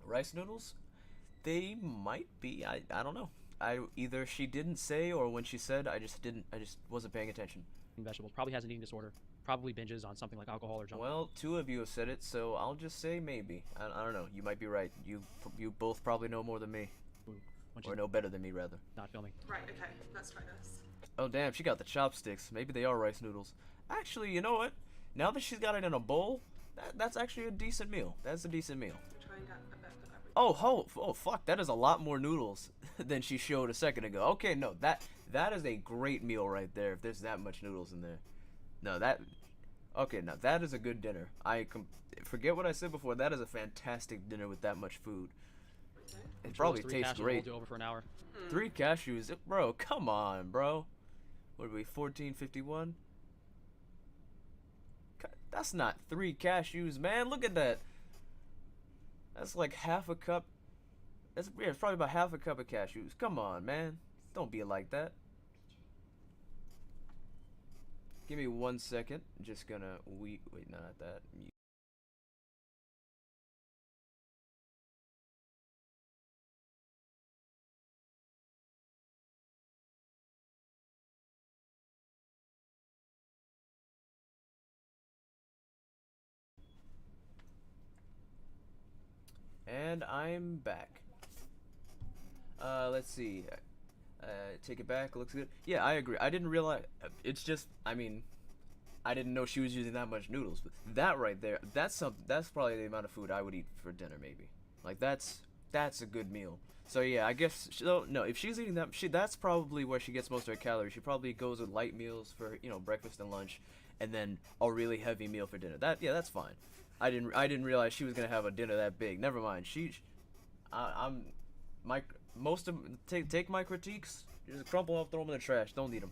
B: Rice noodles, they might be. I don't know. Either she didn't say, or when she said, I just wasn't paying attention.
K: vegetables. Probably has an eating disorder. Probably binges on something like alcohol or junk.
B: Well, two of you have said it, so I'll just say maybe. I don't know. You might be right. You both probably know more than me. Or know better than me, rather.
K: Not filming.
I: Right, okay, let's try this.
B: Oh, damn, she got the chopsticks. Maybe they are rice noodles. Actually, you know what? Now that she's got it in a bowl, that's actually a decent meal. That's a decent meal.
I: Try and get a bit of everything.
B: Oh, fuck, that is a lot more noodles than she showed a second ago. Okay, no, that is a great meal right there, if there's that much noodles in there. No, okay, now that is a good dinner. Forget what I said before, that is a fantastic dinner with that much food. It probably tastes great.
K: Hold you over for an hour.
B: 3 cashews? Bro, come on, bro. What are we, 1451? That's not 3 cashews, man. Look at that. That's like half a cup. It's probably about half a cup of cashews. Come on, man. Don't be like that. Give me 1 second. I'm just gonna wait, not that. And I'm back. Let's see. Take it back. Looks good. Yeah, I agree. I didn't realize. It's just. I mean, I didn't know she was using that much noodles. But that right there, that's probably the amount of food I would eat for dinner, maybe. Like that's a good meal. So yeah, I guess. No, if she's eating that, that's probably where she gets most of her calories. She probably goes with light meals for breakfast and lunch, and then a really heavy meal for dinner. That's fine. I didn't realize she was gonna have a dinner that big. Never mind. Take my critiques. Just crumple up, throw them in the trash. Don't need them.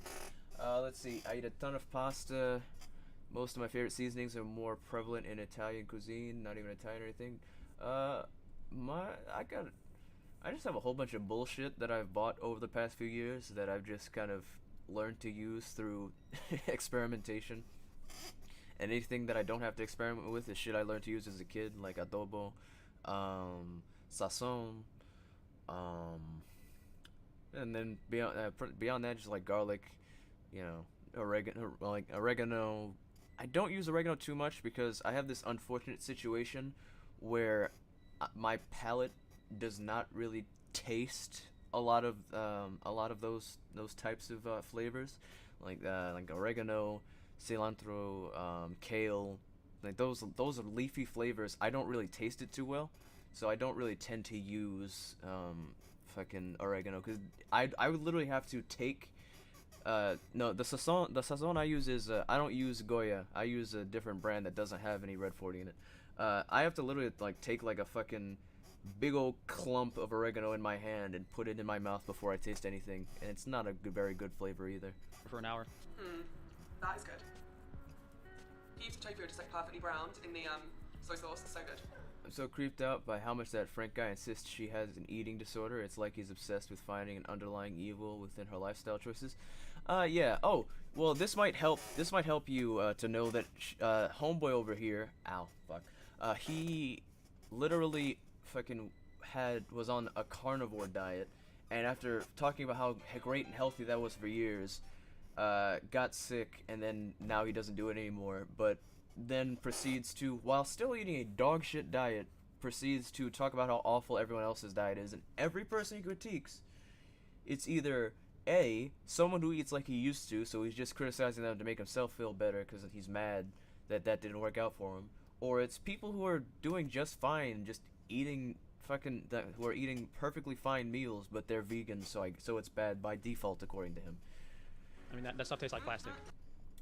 B: Let's see. I eat a ton of pasta. Most of my favorite seasonings are more prevalent in Italian cuisine. Not even Italian or anything. I just have a whole bunch of bullshit that I've bought over the past few years that I've just kind of learned to use through experimentation. And anything that I don't have to experiment with is shit I learned to use as a kid, like adobo, sazon, and then beyond that, just like garlic, oregano. I don't use oregano too much because I have this unfortunate situation where my palate does not really taste a lot of those types of flavors, like oregano, cilantro, kale, like those are leafy flavors. I don't really taste it too well, so I don't really tend to use fucking oregano, because I would literally have to take no, the sazon I use is I don't use Goya. I use a different brand that doesn't have any red 40 in it. I have to literally like take like a fucking big old clump of oregano in my hand and put it in my mouth before I taste anything, and it's not a very good flavor either.
K: For an hour.
I: That is good. If the tofu are just like perfectly browned in the Soy sauce, so good.
B: I'm so creeped out by how much that Frank guy insists she has an eating disorder. It's like he's obsessed with finding an underlying evil within her lifestyle choices. Yeah. Oh, well, this might help. This might help you to know that homeboy over here. Ow, fuck. He literally fucking was on a carnivore diet, and after talking about how great and healthy that was for years, got sick, and then now he doesn't do it anymore. But then proceeds to, while still eating a dog shit diet, proceeds to talk about how awful everyone else's diet is, and every person he critiques, it's either A, someone who eats like he used to, so he's just criticizing them to make himself feel better because he's mad that didn't work out for him, or it's people who are doing just fine, just eating who are eating perfectly fine meals, but they're vegan, so it's bad by default according to him.
K: I mean, that stuff tastes like plastic.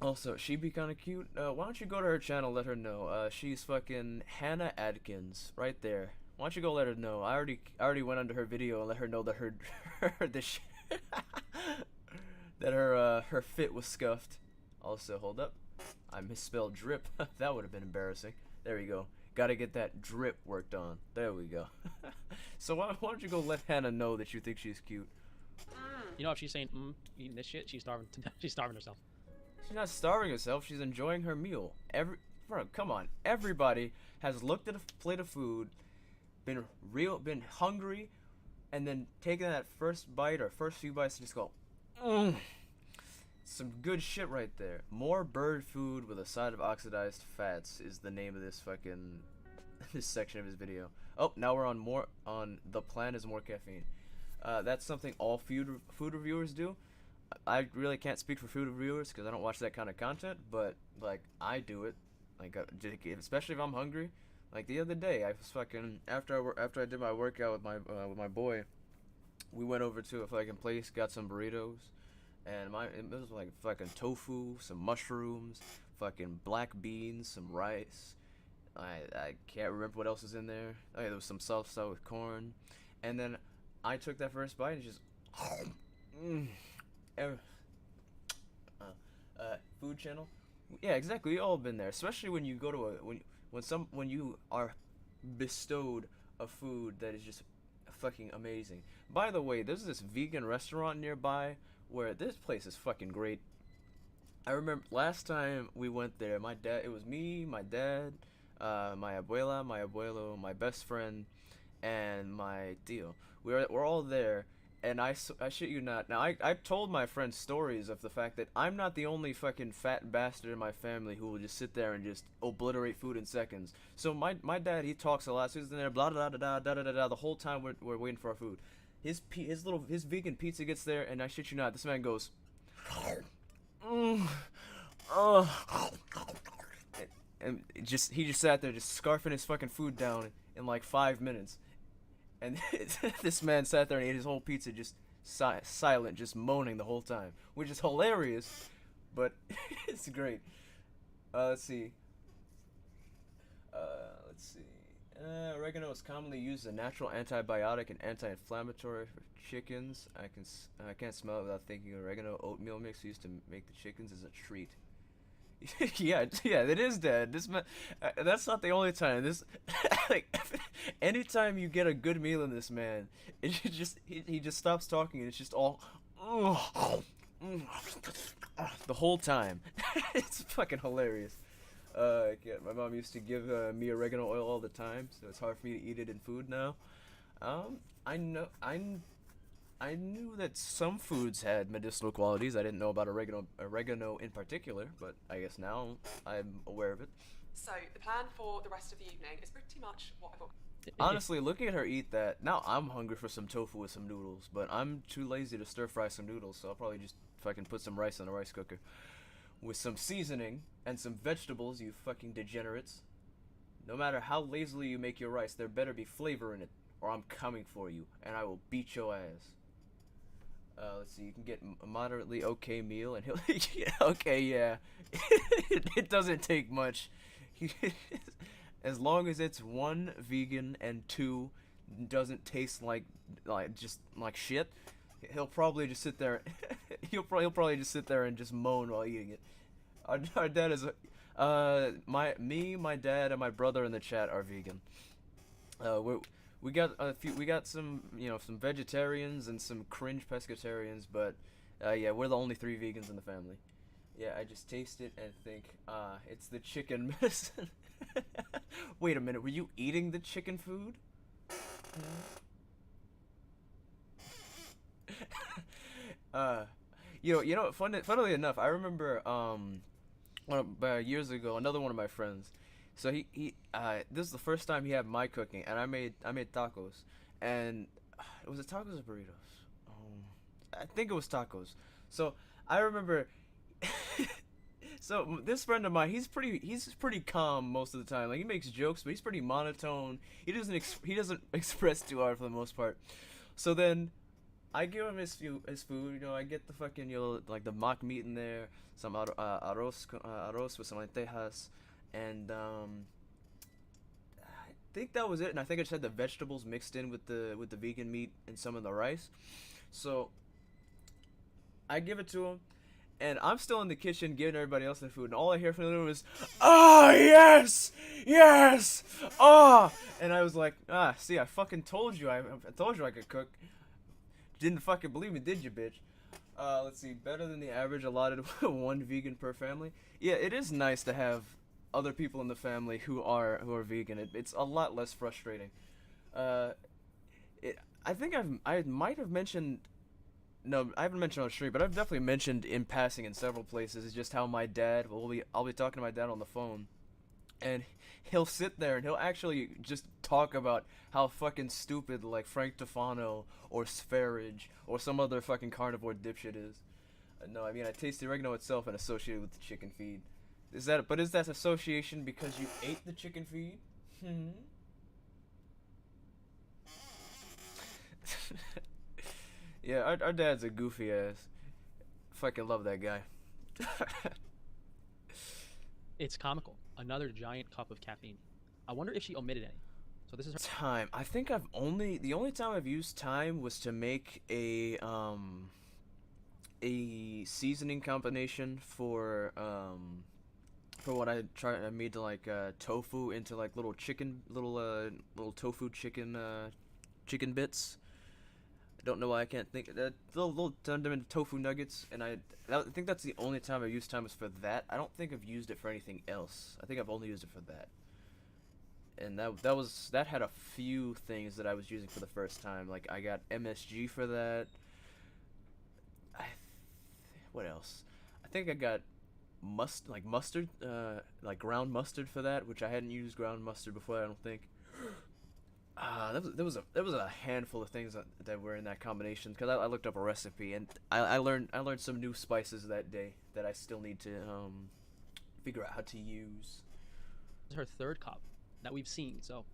B: Also, she'd be kind of cute. Why don't you go to her channel, let her know. She's fucking Hannah Adkins, right there. Why don't you go let her know? I already went under her video and let her know that her fit was scuffed. Also, hold up, I misspelled drip. That would have been embarrassing. There we go. Gotta get that drip worked on. There we go. So why don't you go let Hannah know that you think she's cute?
K: You know, if she's saying eating this shit, she's starving. She's starving herself.
B: She's not starving herself. She's enjoying her meal. Bro, come on. Everybody has looked at a plate of food, been hungry, and then taken that first bite or first few bites and just go, some good shit right there. More bird food with a side of oxidized fats is the name of this fucking this section of his video. Oh, now we're on the plan is more caffeine. That's something all food reviewers do. I really can't speak for food reviewers because I don't watch that kind of content, but like I do it, like especially if I'm hungry. Like the other day, I was fucking after I did my workout with my boy, we went over to a fucking place, got some burritos, and it was like fucking tofu, some mushrooms, fucking black beans, some rice. I can't remember what else is in there. Oh yeah, there was some salsa with corn, and then I took that first bite and just food channel. Yeah, exactly. We all been there, especially when you go to when you are bestowed a food that is just fucking amazing. By the way, there's this vegan restaurant nearby where this place is fucking great. I remember last time we went there, it was me, my dad, my abuela, my abuelo, my best friend, and my tío. We're all there. And I shit you not. Now, I told my friends stories of the fact that I'm not the only fucking fat bastard in my family who will just sit there and just obliterate food in seconds. So my dad, he talks a lot. So he's in there, blah, blah, blah, blah, blah, blah, blah, the whole time we're waiting for our food. His vegan pizza gets there, and I shit you not, this man goes, and he just sat there just scarfing his fucking food down in like 5 minutes. And this man sat there and ate his whole pizza just silent, just moaning the whole time, which is hilarious, but it's great. Let's see. Oregano is commonly used as a natural antibiotic and anti-inflammatory for chickens. I can't smell it without thinking oregano oatmeal mix used to make the chickens is a treat. yeah, it is, Dad. This man, that's not the only time. This, like, anytime you get a good meal in this man, he just stops talking and it's just all, the whole time. It's fucking hilarious. My mom used to give me oregano oil all the time, so it's hard for me to eat it in food now. I knew that some foods had medicinal qualities. I didn't know about oregano in particular, but I guess now I'm aware of it.
I: So the plan for the rest of the evening is pretty much what I've got.
B: Honestly, looking at her eat that, now I'm hungry for some tofu with some noodles, but I'm too lazy to stir fry some noodles, so I'll probably just fucking put some rice in a rice cooker. With some seasoning and some vegetables, you fucking degenerates. No matter how lazily you make your rice, there better be flavor in it, or I'm coming for you, and I will beat your ass. Let's see, you can get a moderately okay meal, and he'll, yeah, okay, yeah. It doesn't take much. As long as it's 1, vegan, and 2, doesn't taste like shit, he'll probably just sit there. He'll probably just sit there and just moan while eating it. Our dad is My dad, and my brother in the chat are vegan. We got some, some vegetarians and some cringe pescatarians, but yeah, we're the only 3 vegans in the family. Yeah, I just taste it and think, it's the chicken medicine. Wait a minute, were you eating the chicken food? Funnily enough, I remember years ago, another one of my friends. So this is the first time he had my cooking, and I made tacos, and was it tacos or burritos? I think it was tacos. So I remember. So this friend of mine, he's pretty calm most of the time. Like, he makes jokes, but he's pretty monotone. He doesn't express too hard for the most part. So then I give him his food. I get the fucking like the mock meat in there, some arroz with some lentejas, and I think that was it. And I think I just had the vegetables mixed in with the vegan meat and some of the rice. So I give it to him. And I'm still in the kitchen giving everybody else their food, and all I hear from the room is, "Ah, yes, yes, ah!" And I was like, see, I fucking told you, I told you I could cook. Didn't fucking believe me, did you, bitch? Let's see, better than the average allotted 1 vegan per family. Yeah, it is nice to have other people in the family who are vegan. It's a lot less frustrating. I think I might have mentioned. No, I haven't mentioned on stream, but I've definitely mentioned in passing in several places just how my dad I'll be talking to my dad on the phone, and he'll sit there and he'll actually just talk about how fucking stupid like Frank Tufano or Sfarage or some other fucking carnivore dipshit is. No, I mean, I taste the oregano itself and associate it with the chicken feed. Is that association because you ate the chicken feed? Yeah, our dad's a goofy ass. Fucking love that guy.
K: It's comical. Another giant cup of caffeine. I wonder if she omitted any. So this is her
B: time. I think the only time I've used thyme was to make a seasoning combination for what I made to like tofu into like little tofu chicken bits. Don't know why I can't think. Little turned them into tofu nuggets, and I think that's the only time I've used thyme was for that. I don't think I've used it for anything else. I think I've only used it for that. And that had a few things that I was using for the first time. Like, I got MSG for that. What else? I think I got mustard, like ground mustard for that, which I hadn't used ground mustard before, I don't think. There was a handful of things that were in that combination, because I looked up a recipe, and I learned some new spices that day that I still need to figure out how to use.
K: This is her 3rd cup that we've seen, so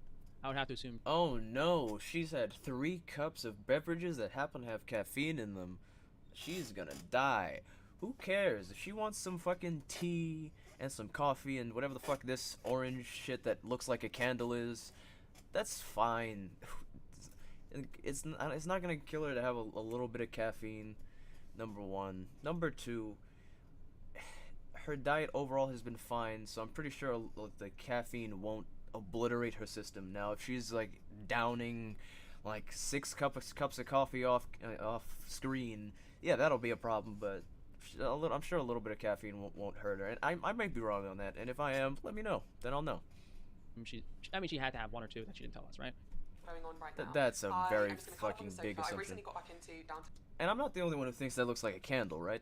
K: I would have to assume.
B: Oh no, she's had 3 cups of beverages that happen to have caffeine in them. She's gonna die. Who cares? If she wants some fucking tea and some coffee and whatever the fuck this orange shit that looks like a candle is, that's fine. It's not gonna kill her to have a little bit of caffeine. Number 1. Number 2, her diet overall has been fine, so I'm pretty sure the caffeine won't obliterate her system. Now, if she's like downing like 6 cups of coffee off screen, yeah, that'll be a problem. But I'm sure a little bit of caffeine won't hurt her, and I might be wrong on that. And if I am, let me know. Then I'll know.
K: She had to have 1 or 2 that she didn't tell us, right?
I: Going on right now.
B: That's a very fucking
I: sofa.
B: big
I: I
B: assumption.
I: recently got back into down to
B: And I'm not the only one who thinks that looks like a candle, right?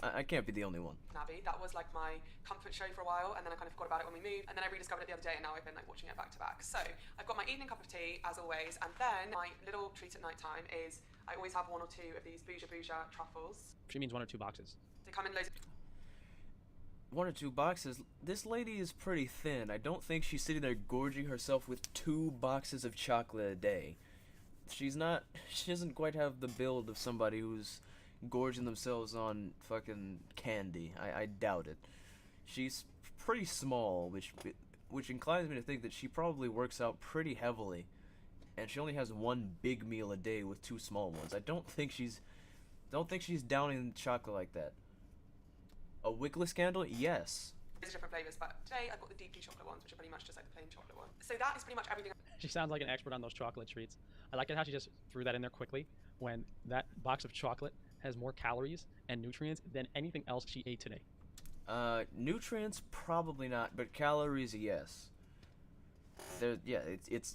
B: I can't be the only one.
I: Navi. That was like my comfort show for a while, and then I kind of forgot about it when we moved, and then I rediscovered it the other day, and now I've been like watching it back to back. So I've got my evening cup of tea as always, and then my little treat at night time is I always have 1 or 2 of these Bouja truffles.
K: She means 1 or 2 boxes.
I: They come in loads.
B: 1 or 2 boxes. This lady is pretty thin. I don't think she's sitting there gorging herself with 2 boxes of chocolate a day. She doesn't quite have the build of somebody who's gorging themselves on fucking candy. I doubt it. She's pretty small, which inclines me to think that she probably works out pretty heavily, and she only has 1 big meal a day with 2 small ones. I don't think she's downing chocolate like that. A wickless candle? Yes.
I: There's different flavours, but today I've got the deeply chocolate ones, which are pretty much just like the plain chocolate one. So that is pretty much everything.
K: She sounds like an expert on those chocolate treats. I like it how she just threw that in there quickly when that box of chocolate has more calories and nutrients than anything else she ate today.
B: Nutrients probably not, but calories yes. Yeah, it's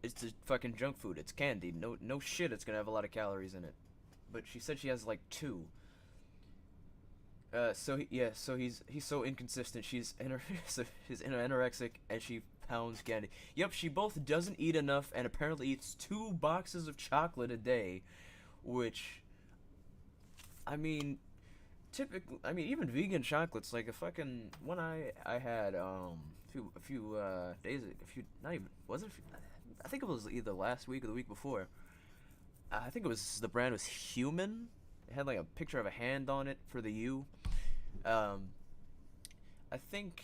B: the fucking junk food. It's candy. No shit. It's gonna have a lot of calories in it. But she said she has like 2. So he's so inconsistent. She's anorexic and she pounds candy. Yep, she both doesn't eat enough and apparently eats 2 boxes of chocolate a day, which, I mean, typically, even vegan chocolates, like a fucking one I had a few days, not even, was it? I think it was either last week or the week before. I think the brand was Human. It had like a picture of a hand on it for the U. I think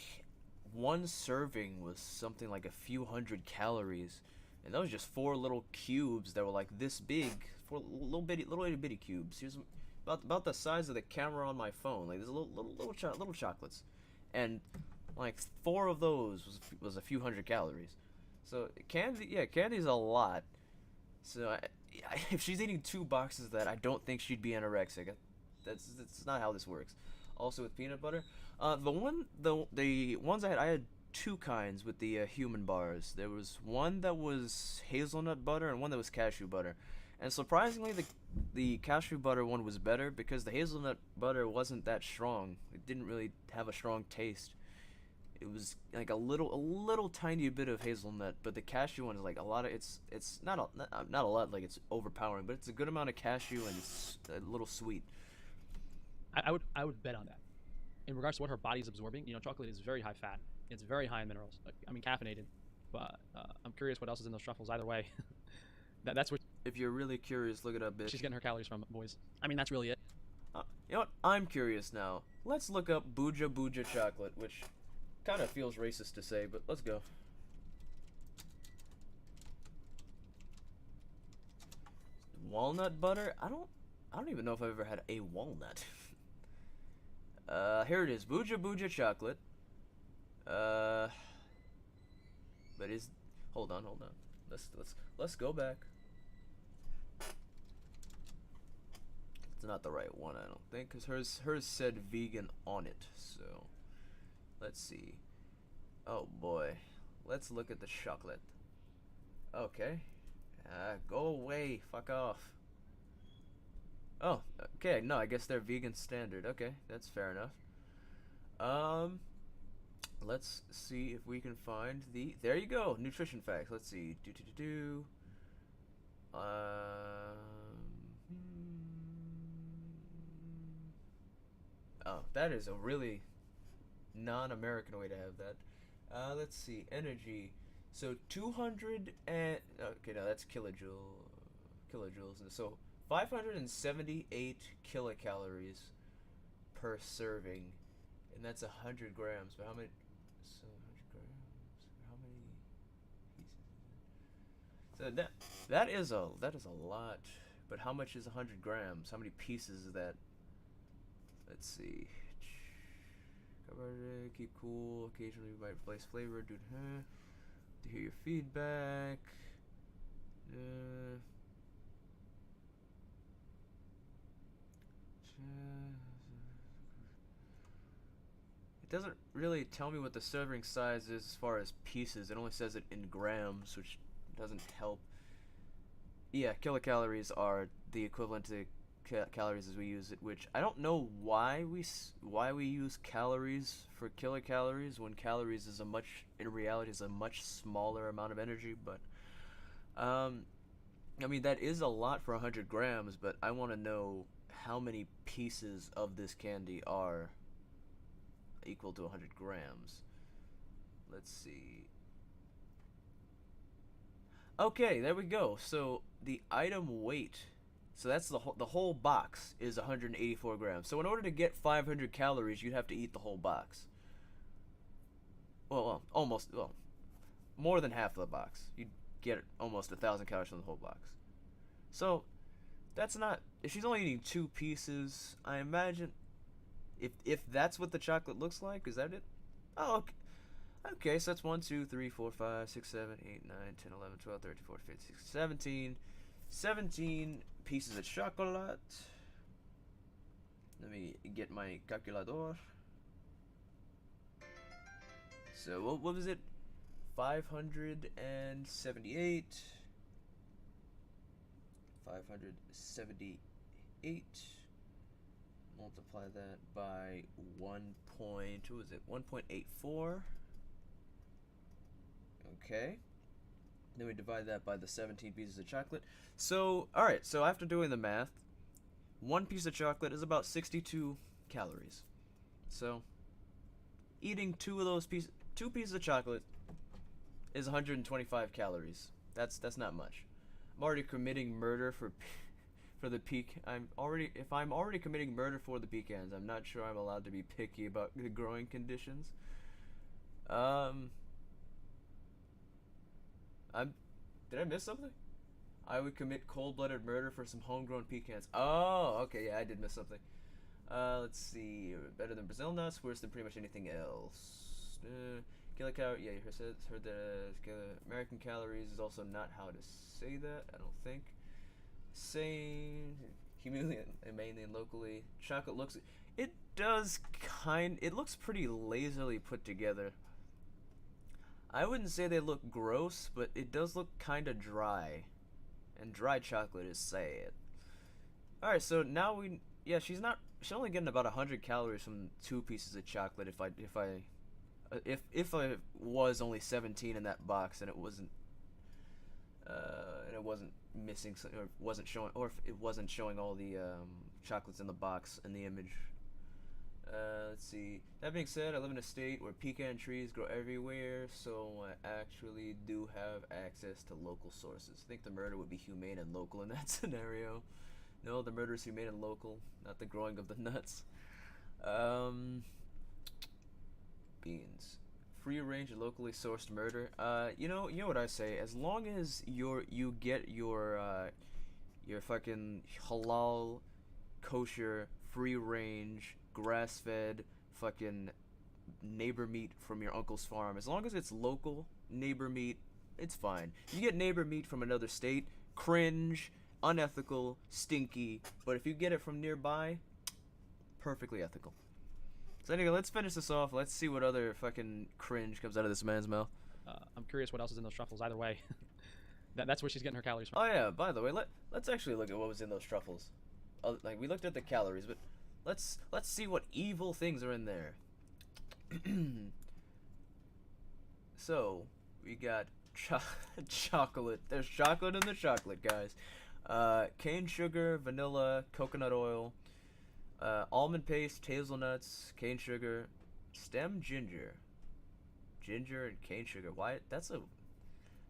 B: one serving was something like a few hundred calories, and that was just 4 little cubes that were like this big, 4 little itty bitty cubes. Here's about the size of the camera on my phone. Like there's little chocolates, and like 4 of those was a few hundred calories. So candy's a lot. So if she's eating 2 boxes of that, I don't think she'd be anorexic. That's not how this works. Also with peanut butter, the ones I had 2 kinds with the Human bars. There was one that was hazelnut butter and one that was cashew butter. And surprisingly, the cashew butter one was better because the hazelnut butter wasn't that strong. It didn't really have a strong taste. It was like a little tiny bit of hazelnut, but the cashew one is like a lot of it's not a lot, like it's overpowering, but it's a good amount of cashew and it's a little sweet.
K: I would bet on that. In regards to what her body's absorbing, chocolate is very high fat. It's very high in minerals. Caffeinated. But I'm curious what else is in those truffles. Either way, that's what.
B: If you're really curious, look it up, bitch.
K: She's getting her calories from, boys. That's really it.
B: You know what? I'm curious now. Let's look up Buja Buja chocolate, which kind of feels racist to say, but let's go. Walnut butter? I don't even know if I've ever had a walnut. Here it is, Buja Buja chocolate. But hold on. Let's go back. It's not the right one, I don't think, because hers said vegan on it. So let's see. Oh boy, let's look at the chocolate. Okay, go away, fuck off. Oh, okay, no, I guess they're vegan standard. Okay, that's fair enough. Let's see if we can find there you go, nutrition facts. Let's see, oh, that is a really non-American way to have that. Let's see, energy. So 200 and okay, no, that's kilojoules, and so 578 kilocalories per serving, and that's 100 grams. But how many? So 100 grams. How many pieces? So that is a lot. But how much is 100 grams? How many pieces is that? Let's see. Keep cool. Occasionally you might replace flavor. Dude, to hear your feedback. It doesn't really tell me what the serving size is as far as pieces. It only says it in grams, which doesn't help. Yeah, kilocalories are the equivalent to calories as we use it, which I don't know why we use calories for kilocalories when calories is in reality is a much smaller amount of energy. But I mean, that is a lot for 100 grams, but I want to know how many pieces of this candy are equal to 100 grams. Let's see. Okay, there we go. So the item weight, so that's the whole box is 184 grams. So in order to get 500 calories, you'd have to eat the whole box. Well, more than half of the box. You'd get almost 1,000 calories from the whole box. So that's not. If she's only eating 2 pieces, I imagine. If that's what the chocolate looks like, is that it? Oh, okay. Okay, so that's 1, 2, 3, 4, 5, 6, 7, 8, 9, 10, 11, 12, 13, 14, 15, 16, 17. 17 pieces of chocolate. Let me get my calculator. So, what was it? 578. 578. Multiply that by 1.84. Okay. Then we divide that by the 17 pieces of chocolate. So, alright, so after doing the math, one piece of chocolate is about 62 calories. So, eating two pieces of chocolate is 125 calories. That's not much. I'm already committing murder for the if I'm already committing murder for the pecans, I'm not sure I'm allowed to be picky about the growing conditions. Did I miss something? I would commit cold-blooded murder for some homegrown pecans. Oh, okay, yeah, I did miss something. Let's see. Better than Brazil nuts, worse than pretty much anything else. Kilocalorie, yeah, you heard that American calories is also not how to say that, I don't think. Same, humiliating, mainly and locally. Chocolate looks, it looks pretty lazily put together. I wouldn't say they look gross, but it does look kind of dry. And dry chocolate is sad. Alright, so now she's only getting about 100 calories from 2 pieces of chocolate if I was only 17 in that box and it wasn't missing, or wasn't showing, or if it wasn't showing all the chocolates in the box in the image. Let's see. That being said, I live in a state where pecan trees grow everywhere, so I actually do have access to local sources. I think the murder would be humane and local in that scenario. No, the murder is humane and local, not the growing of the nuts. Beans. Free range locally sourced murder. You know what I say. As long as you get your fucking halal, kosher, free range, grass-fed, fucking neighbor meat from your uncle's farm. As long as it's local neighbor meat, it's fine. You get neighbor meat from another state, cringe, unethical, stinky. But if you get it from nearby, perfectly ethical. So anyway, let's finish this off. Let's see what other fucking cringe comes out of this man's mouth.
K: I'm curious what else is in those truffles. Either way, that's where she's getting her calories from.
B: Oh yeah, by the way, let's actually look at what was in those truffles. Like, we looked at the calories, but let's see what evil things are in there. So we got chocolate. There's chocolate in the chocolate, guys. Cane sugar, vanilla, coconut oil, almond paste, hazelnuts, cane sugar, stem ginger and cane sugar. Why?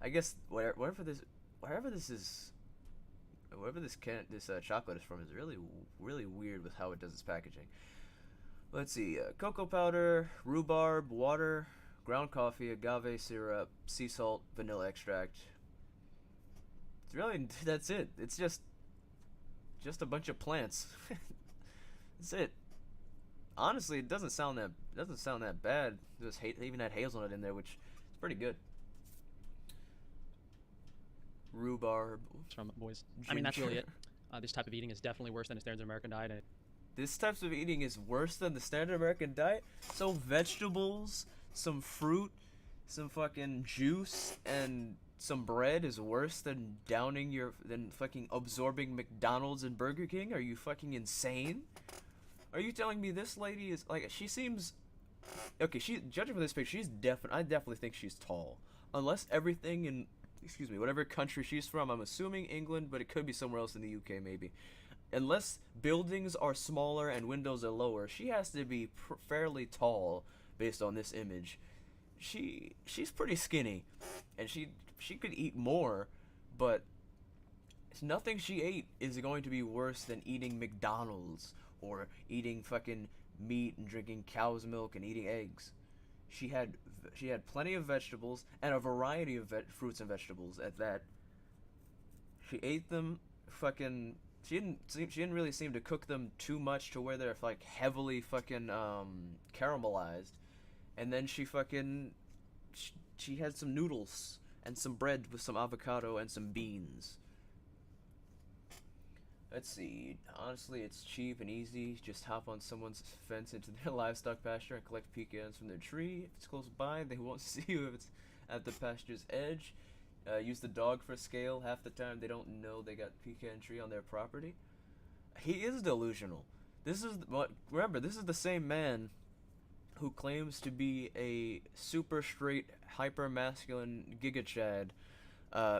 B: I guess wherever this chocolate is from is really weird with how it does its packaging. Let's see. Cocoa powder, rhubarb, water, ground coffee, agave syrup, sea salt, vanilla extract. That's it. It's just a bunch of plants. That's it. Honestly, it doesn't sound that bad. They even had hazelnut in there, which is pretty good. Rhubarb.
K: From boys.
B: Ginger.
K: I mean, that's really it. This type of eating is definitely worse than a standard American diet.
B: This type of eating is worse than the standard American diet? So vegetables, some fruit, some fucking juice, and some bread is worse than than fucking absorbing McDonald's and Burger King? Are you fucking insane? Are you telling me this lady is, like, she seems, okay, judging from this picture, I definitely think she's tall. Unless everything in, whatever country she's from, I'm assuming England, but it could be somewhere else in the UK maybe. Unless buildings are smaller and windows are lower, she has to be fairly tall based on this image. She's pretty skinny, and she could eat more, but nothing she ate is going to be worse than eating McDonald's or eating fucking meat and drinking cow's milk and eating eggs. She had plenty of vegetables and a variety of fruits and vegetables at that. She ate them fucking. She didn't really seem to cook them too much to where they're like heavily fucking caramelized, and then she fucking she had some noodles and some bread with some avocado and some beans. Let's see. Honestly, it's cheap and easy. Just hop on someone's fence into their livestock pasture and collect pecans from their tree. If it's close by, they won't see you if it's at the pasture's edge. Use the dog for scale. Half the time, they don't know they got pecan tree on their property. He is delusional. This is remember, this is the same man who claims to be a super straight, hyper masculine Giga Chad.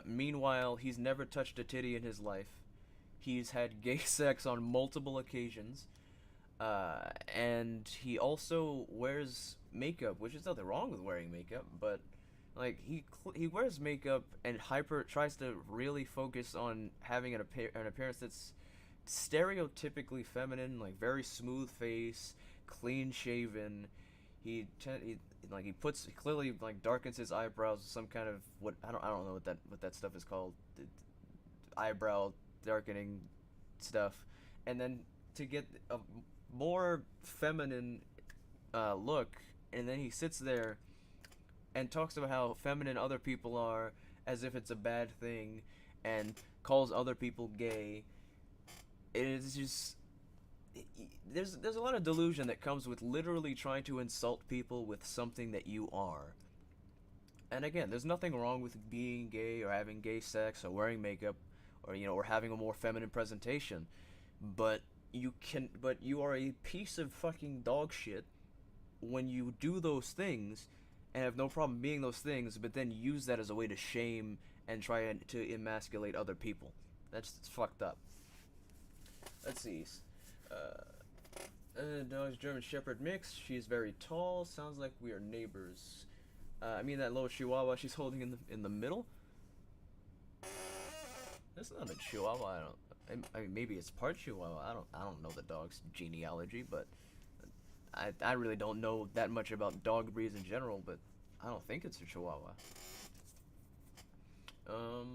B: Meanwhile, he's never touched a titty in his life. He's had gay sex on multiple occasions, and he also wears makeup, which is nothing wrong with wearing makeup, but like he wears makeup and tries to really focus on having an appearance that's stereotypically feminine, like very smooth face, clean shaven. He clearly like darkens his eyebrows with some kind of I don't know what that stuff is called, eyebrow darkening stuff, and then to get a more feminine look, and then he sits there and talks about how feminine other people are as if it's a bad thing, and calls other people gay. It is just there's a lot of delusion that comes with literally trying to insult people with something that you are. And again, there's nothing wrong with being gay or having gay sex or wearing makeup, or or having a more feminine presentation, but you are a piece of fucking dog shit when you do those things and have no problem being those things, but then use that as a way to shame and try to emasculate other people. That's fucked up. Let's see. Dog's German Shepherd mix. She's very tall. Sounds like we are neighbors. I mean that little Chihuahua she's holding in the middle. That's not a Chihuahua. I mean, maybe it's part Chihuahua. I don't know the dog's genealogy, but I really don't know that much about dog breeds in general. But I don't think it's a Chihuahua. All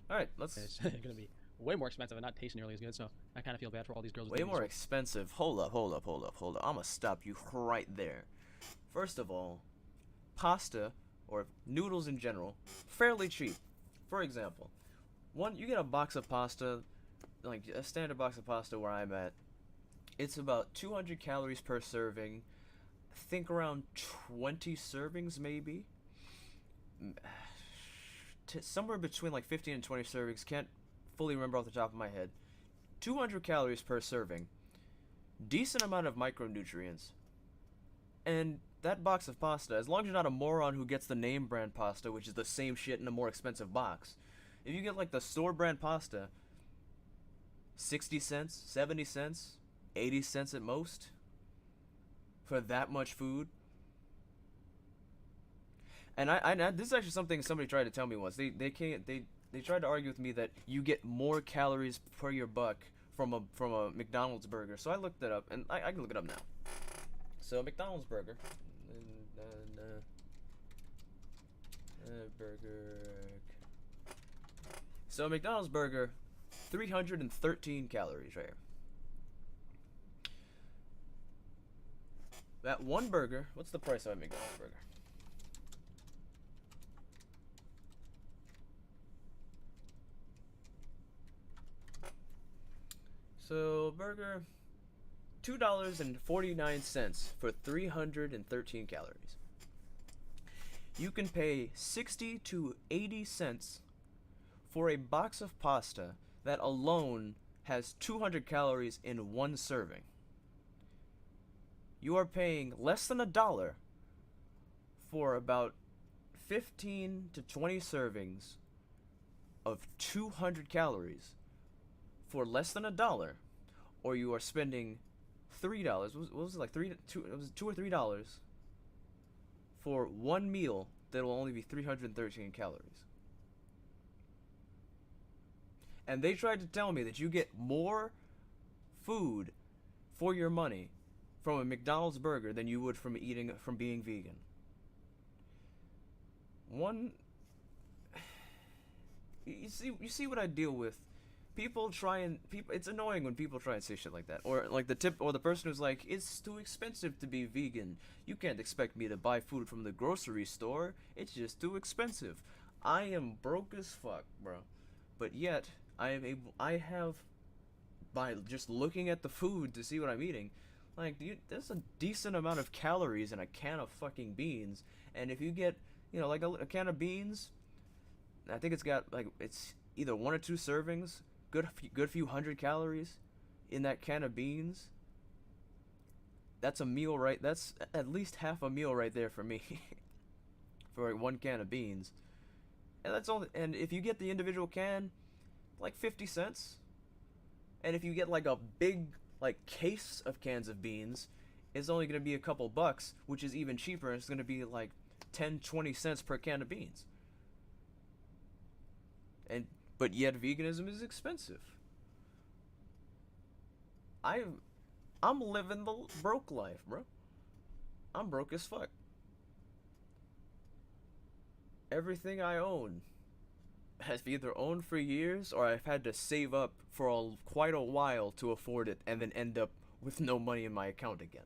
B: right, let's.
K: It's gonna be way more expensive and not taste nearly as good. So I kind of feel bad for all these girls.
B: Way more expensive. Hold up. I'm gonna stop you right there. First of all, pasta or noodles in general, fairly cheap. For example, you get a box of pasta, like a standard box of pasta where I'm at. It's about 200 calories per serving. I think around 20 servings maybe. Somewhere between like 15 and 20 servings. Can't fully remember off the top of my head. 200 calories per serving. Decent amount of micronutrients. And that box of pasta, as long as you're not a moron who gets the name brand pasta, which is the same shit in a more expensive box. If you get like the store brand pasta, 60 cents, 70 cents, 80 cents at most for that much food. And this is actually something somebody tried to tell me once. They tried to argue with me that you get more calories per your buck from a McDonald's burger. So I looked it up, and I can look it up now. So McDonald's burger, So McDonald's burger, 313 calories right here. That one burger, what's the price of a McDonald's burger? So burger, $2.49 for 313 calories. You can pay 60 to 80 cents for a box of pasta that alone has 200 calories in one serving. You are paying less than $1 for about 15 to 20 servings of 200 calories for less than $1, or you are spending $3. What was it, like $2 or $3 for one meal that will only be 313 calories. And they tried to tell me that you get more food for your money from a McDonald's burger than you would from being vegan. You see what I deal with people try and it's annoying when people try and say shit like that, or like the person who's like, it's too expensive to be vegan, you can't expect me to buy food from the grocery store, it's just too expensive. I am broke as fuck, bro, but yet I have, by just looking at the food to see what I'm eating, like, there's a decent amount of calories in a can of fucking beans, and if you get, you know, like a can of beans, I think it's got like, it's either 1 or 2 servings, good few hundred calories in that can of beans. That's a meal, right? That's at least half a meal right there for me. For like 1 can of beans. And that's only, and if you get the individual can, like 50 cents. And if you get like a big like case of cans of beans, it's only going to be a couple bucks, which is even cheaper. It's going to be like 10-20 cents per can of beans. And but yet veganism is expensive. I'm living the broke life, bro. I'm broke as fuck. Everything I own has either owned for years, or I've had to save up for quite a while to afford it, and then end up with no money in my account again.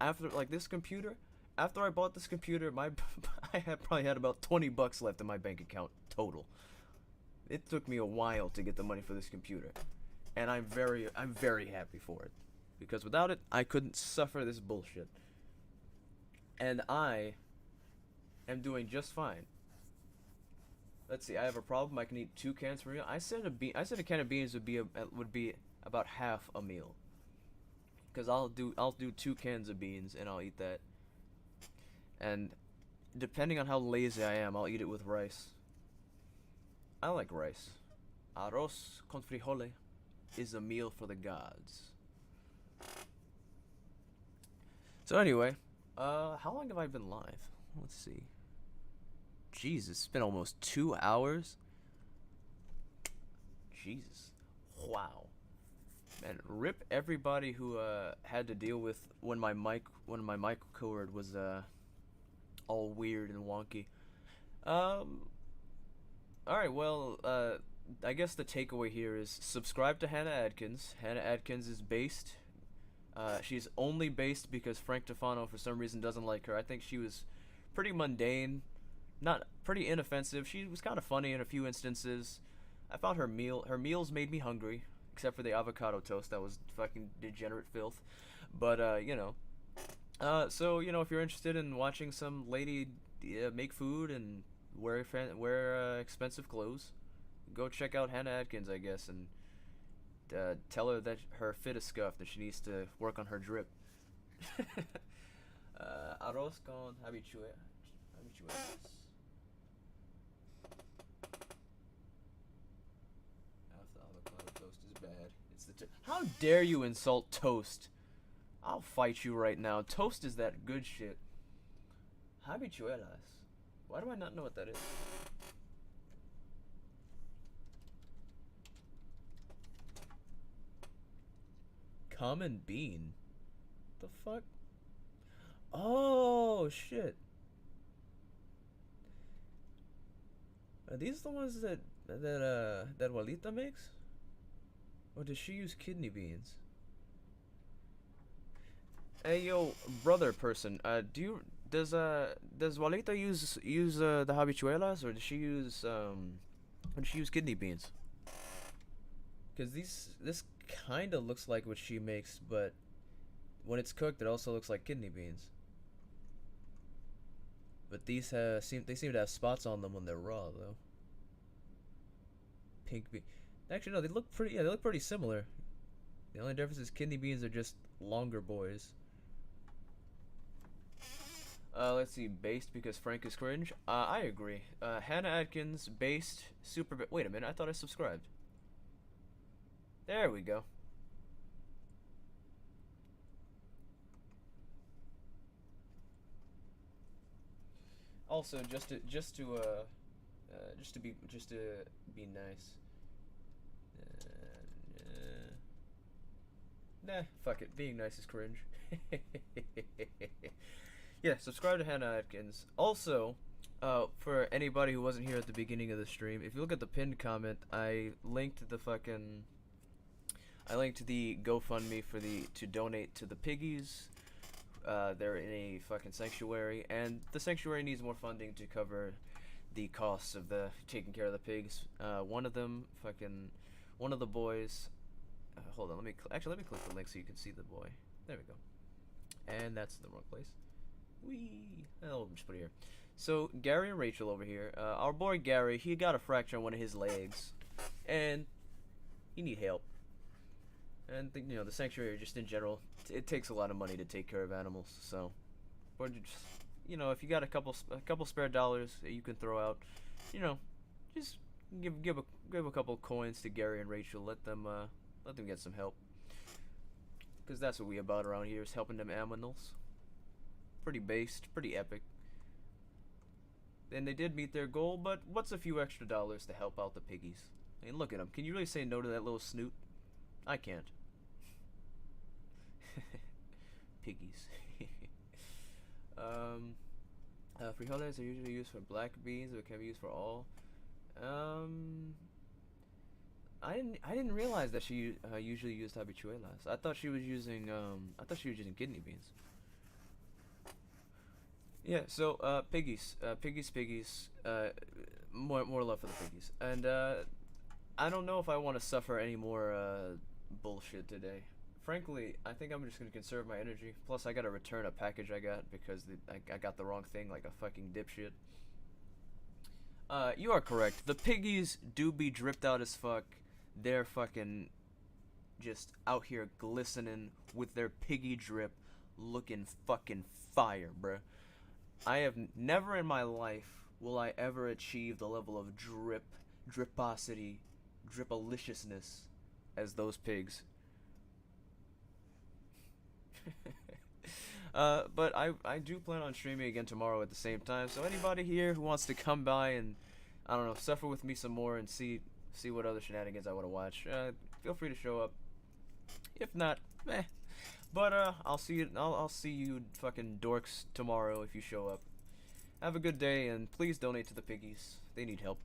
B: After like this computer, after I bought this computer, I probably had about 20 bucks left in my bank account total. It took me a while to get the money for this computer, and I'm very happy for it, because without it, I couldn't suffer this bullshit. And I am doing just fine. Let's see, I have a problem. I can eat 2 cans per meal. I said a can of beans would be about half a meal. Cause I'll do 2 cans of beans and I'll eat that. And depending on how lazy I am, I'll eat it with rice. I like rice. Arroz con frijole is a meal for the gods. So anyway, how long have I been live? Let's see. Jesus, it's been almost 2 hours. Jesus. Wow. Man, rip everybody who had to deal with when my mic cord was all weird and wonky. Alright, well, I guess the takeaway here is subscribe to Hannah Adkins. Hannah Adkins is based. She's only based because Frank Tufano for some reason doesn't like her. I think she was pretty mundane, not pretty inoffensive. She was kind of funny in a few instances. I found her meals made me hungry, except for the avocado toast. That was fucking degenerate filth. But you know, so you know, if you're interested in watching some lady make food and wear expensive clothes, go check out Hannah Adkins, I guess, and tell her that her fit is scuffed and she needs to work on her drip. Arroz con habichuelas. Avocado toast is bad. It's the how dare you insult toast? I'll fight you right now. Toast is that good shit. Habichuelas. Why do I not know what that is? Common bean. The fuck? Oh shit. Are these the ones that Walita makes? Or does she use kidney beans? Hey yo, brother person, does Walita use the habichuelas, or does she use kidney beans? Cause this kind of looks like what she makes, but when it's cooked, it also looks like kidney beans. But these seem to have spots on them when they're raw, though. Pink bean. Actually, no, they look pretty. Yeah, they look pretty similar. The only difference is kidney beans are just longer boys. Let's see, based because Frank is cringe. I agree. Hannah Adkins, based, super. Wait a minute, I thought I subscribed. There we go. Also, just to be nice. Nah, fuck it. Being nice is cringe. Yeah, subscribe to Hannah Adkins. Also, For anybody who wasn't here at the beginning of the stream, if you look at the pinned comment, I linked the GoFundMe to donate to the piggies. They're in a fucking sanctuary, and the sanctuary needs more funding to cover the costs of taking care of the pigs. One of the boys. Hold on, let me click the link so you can see the boy. There we go. And that's the wrong place. I'll just put it here. So Gary and Rachel over here. Our boy Gary, he got a fracture on one of his legs, and he need help. And the sanctuary just in general, it takes a lot of money to take care of animals. So, or just, if you got a couple spare dollars that you can throw out, just give a couple coins to Gary and Rachel. Let them get some help. Because that's what we about around here, is helping them aminals. Pretty based, pretty epic. And they did meet their goal, but what's a few extra dollars to help out the piggies? I mean, look at them. Can you really say no to that little snoot? I can't. Piggies. Frijoles are usually used for black beans, but can be used for all. I didn't realize that she usually used habichuelas. I thought she was using kidney beans. Yeah, so piggies. More love for the piggies. And I don't know if I want to suffer any more bullshit today. Frankly, I think I'm just gonna conserve my energy. Plus, I gotta return a package I got because I got the wrong thing, like a fucking dipshit. You are correct. The piggies do be dripped out as fuck. They're fucking just out here glistening with their piggy drip, looking fucking fire, bruh. I have never in my life will I ever achieve the level of driposity, dripaliciousness as those pigs. But I do plan on streaming again tomorrow at the same time, so anybody here who wants to come by and, I don't know, suffer with me some more and see what other shenanigans I want to watch, feel free to show up. If not, meh. But I'll see you fucking dorks tomorrow if you show up. Have a good day, and please donate to the piggies. They need help.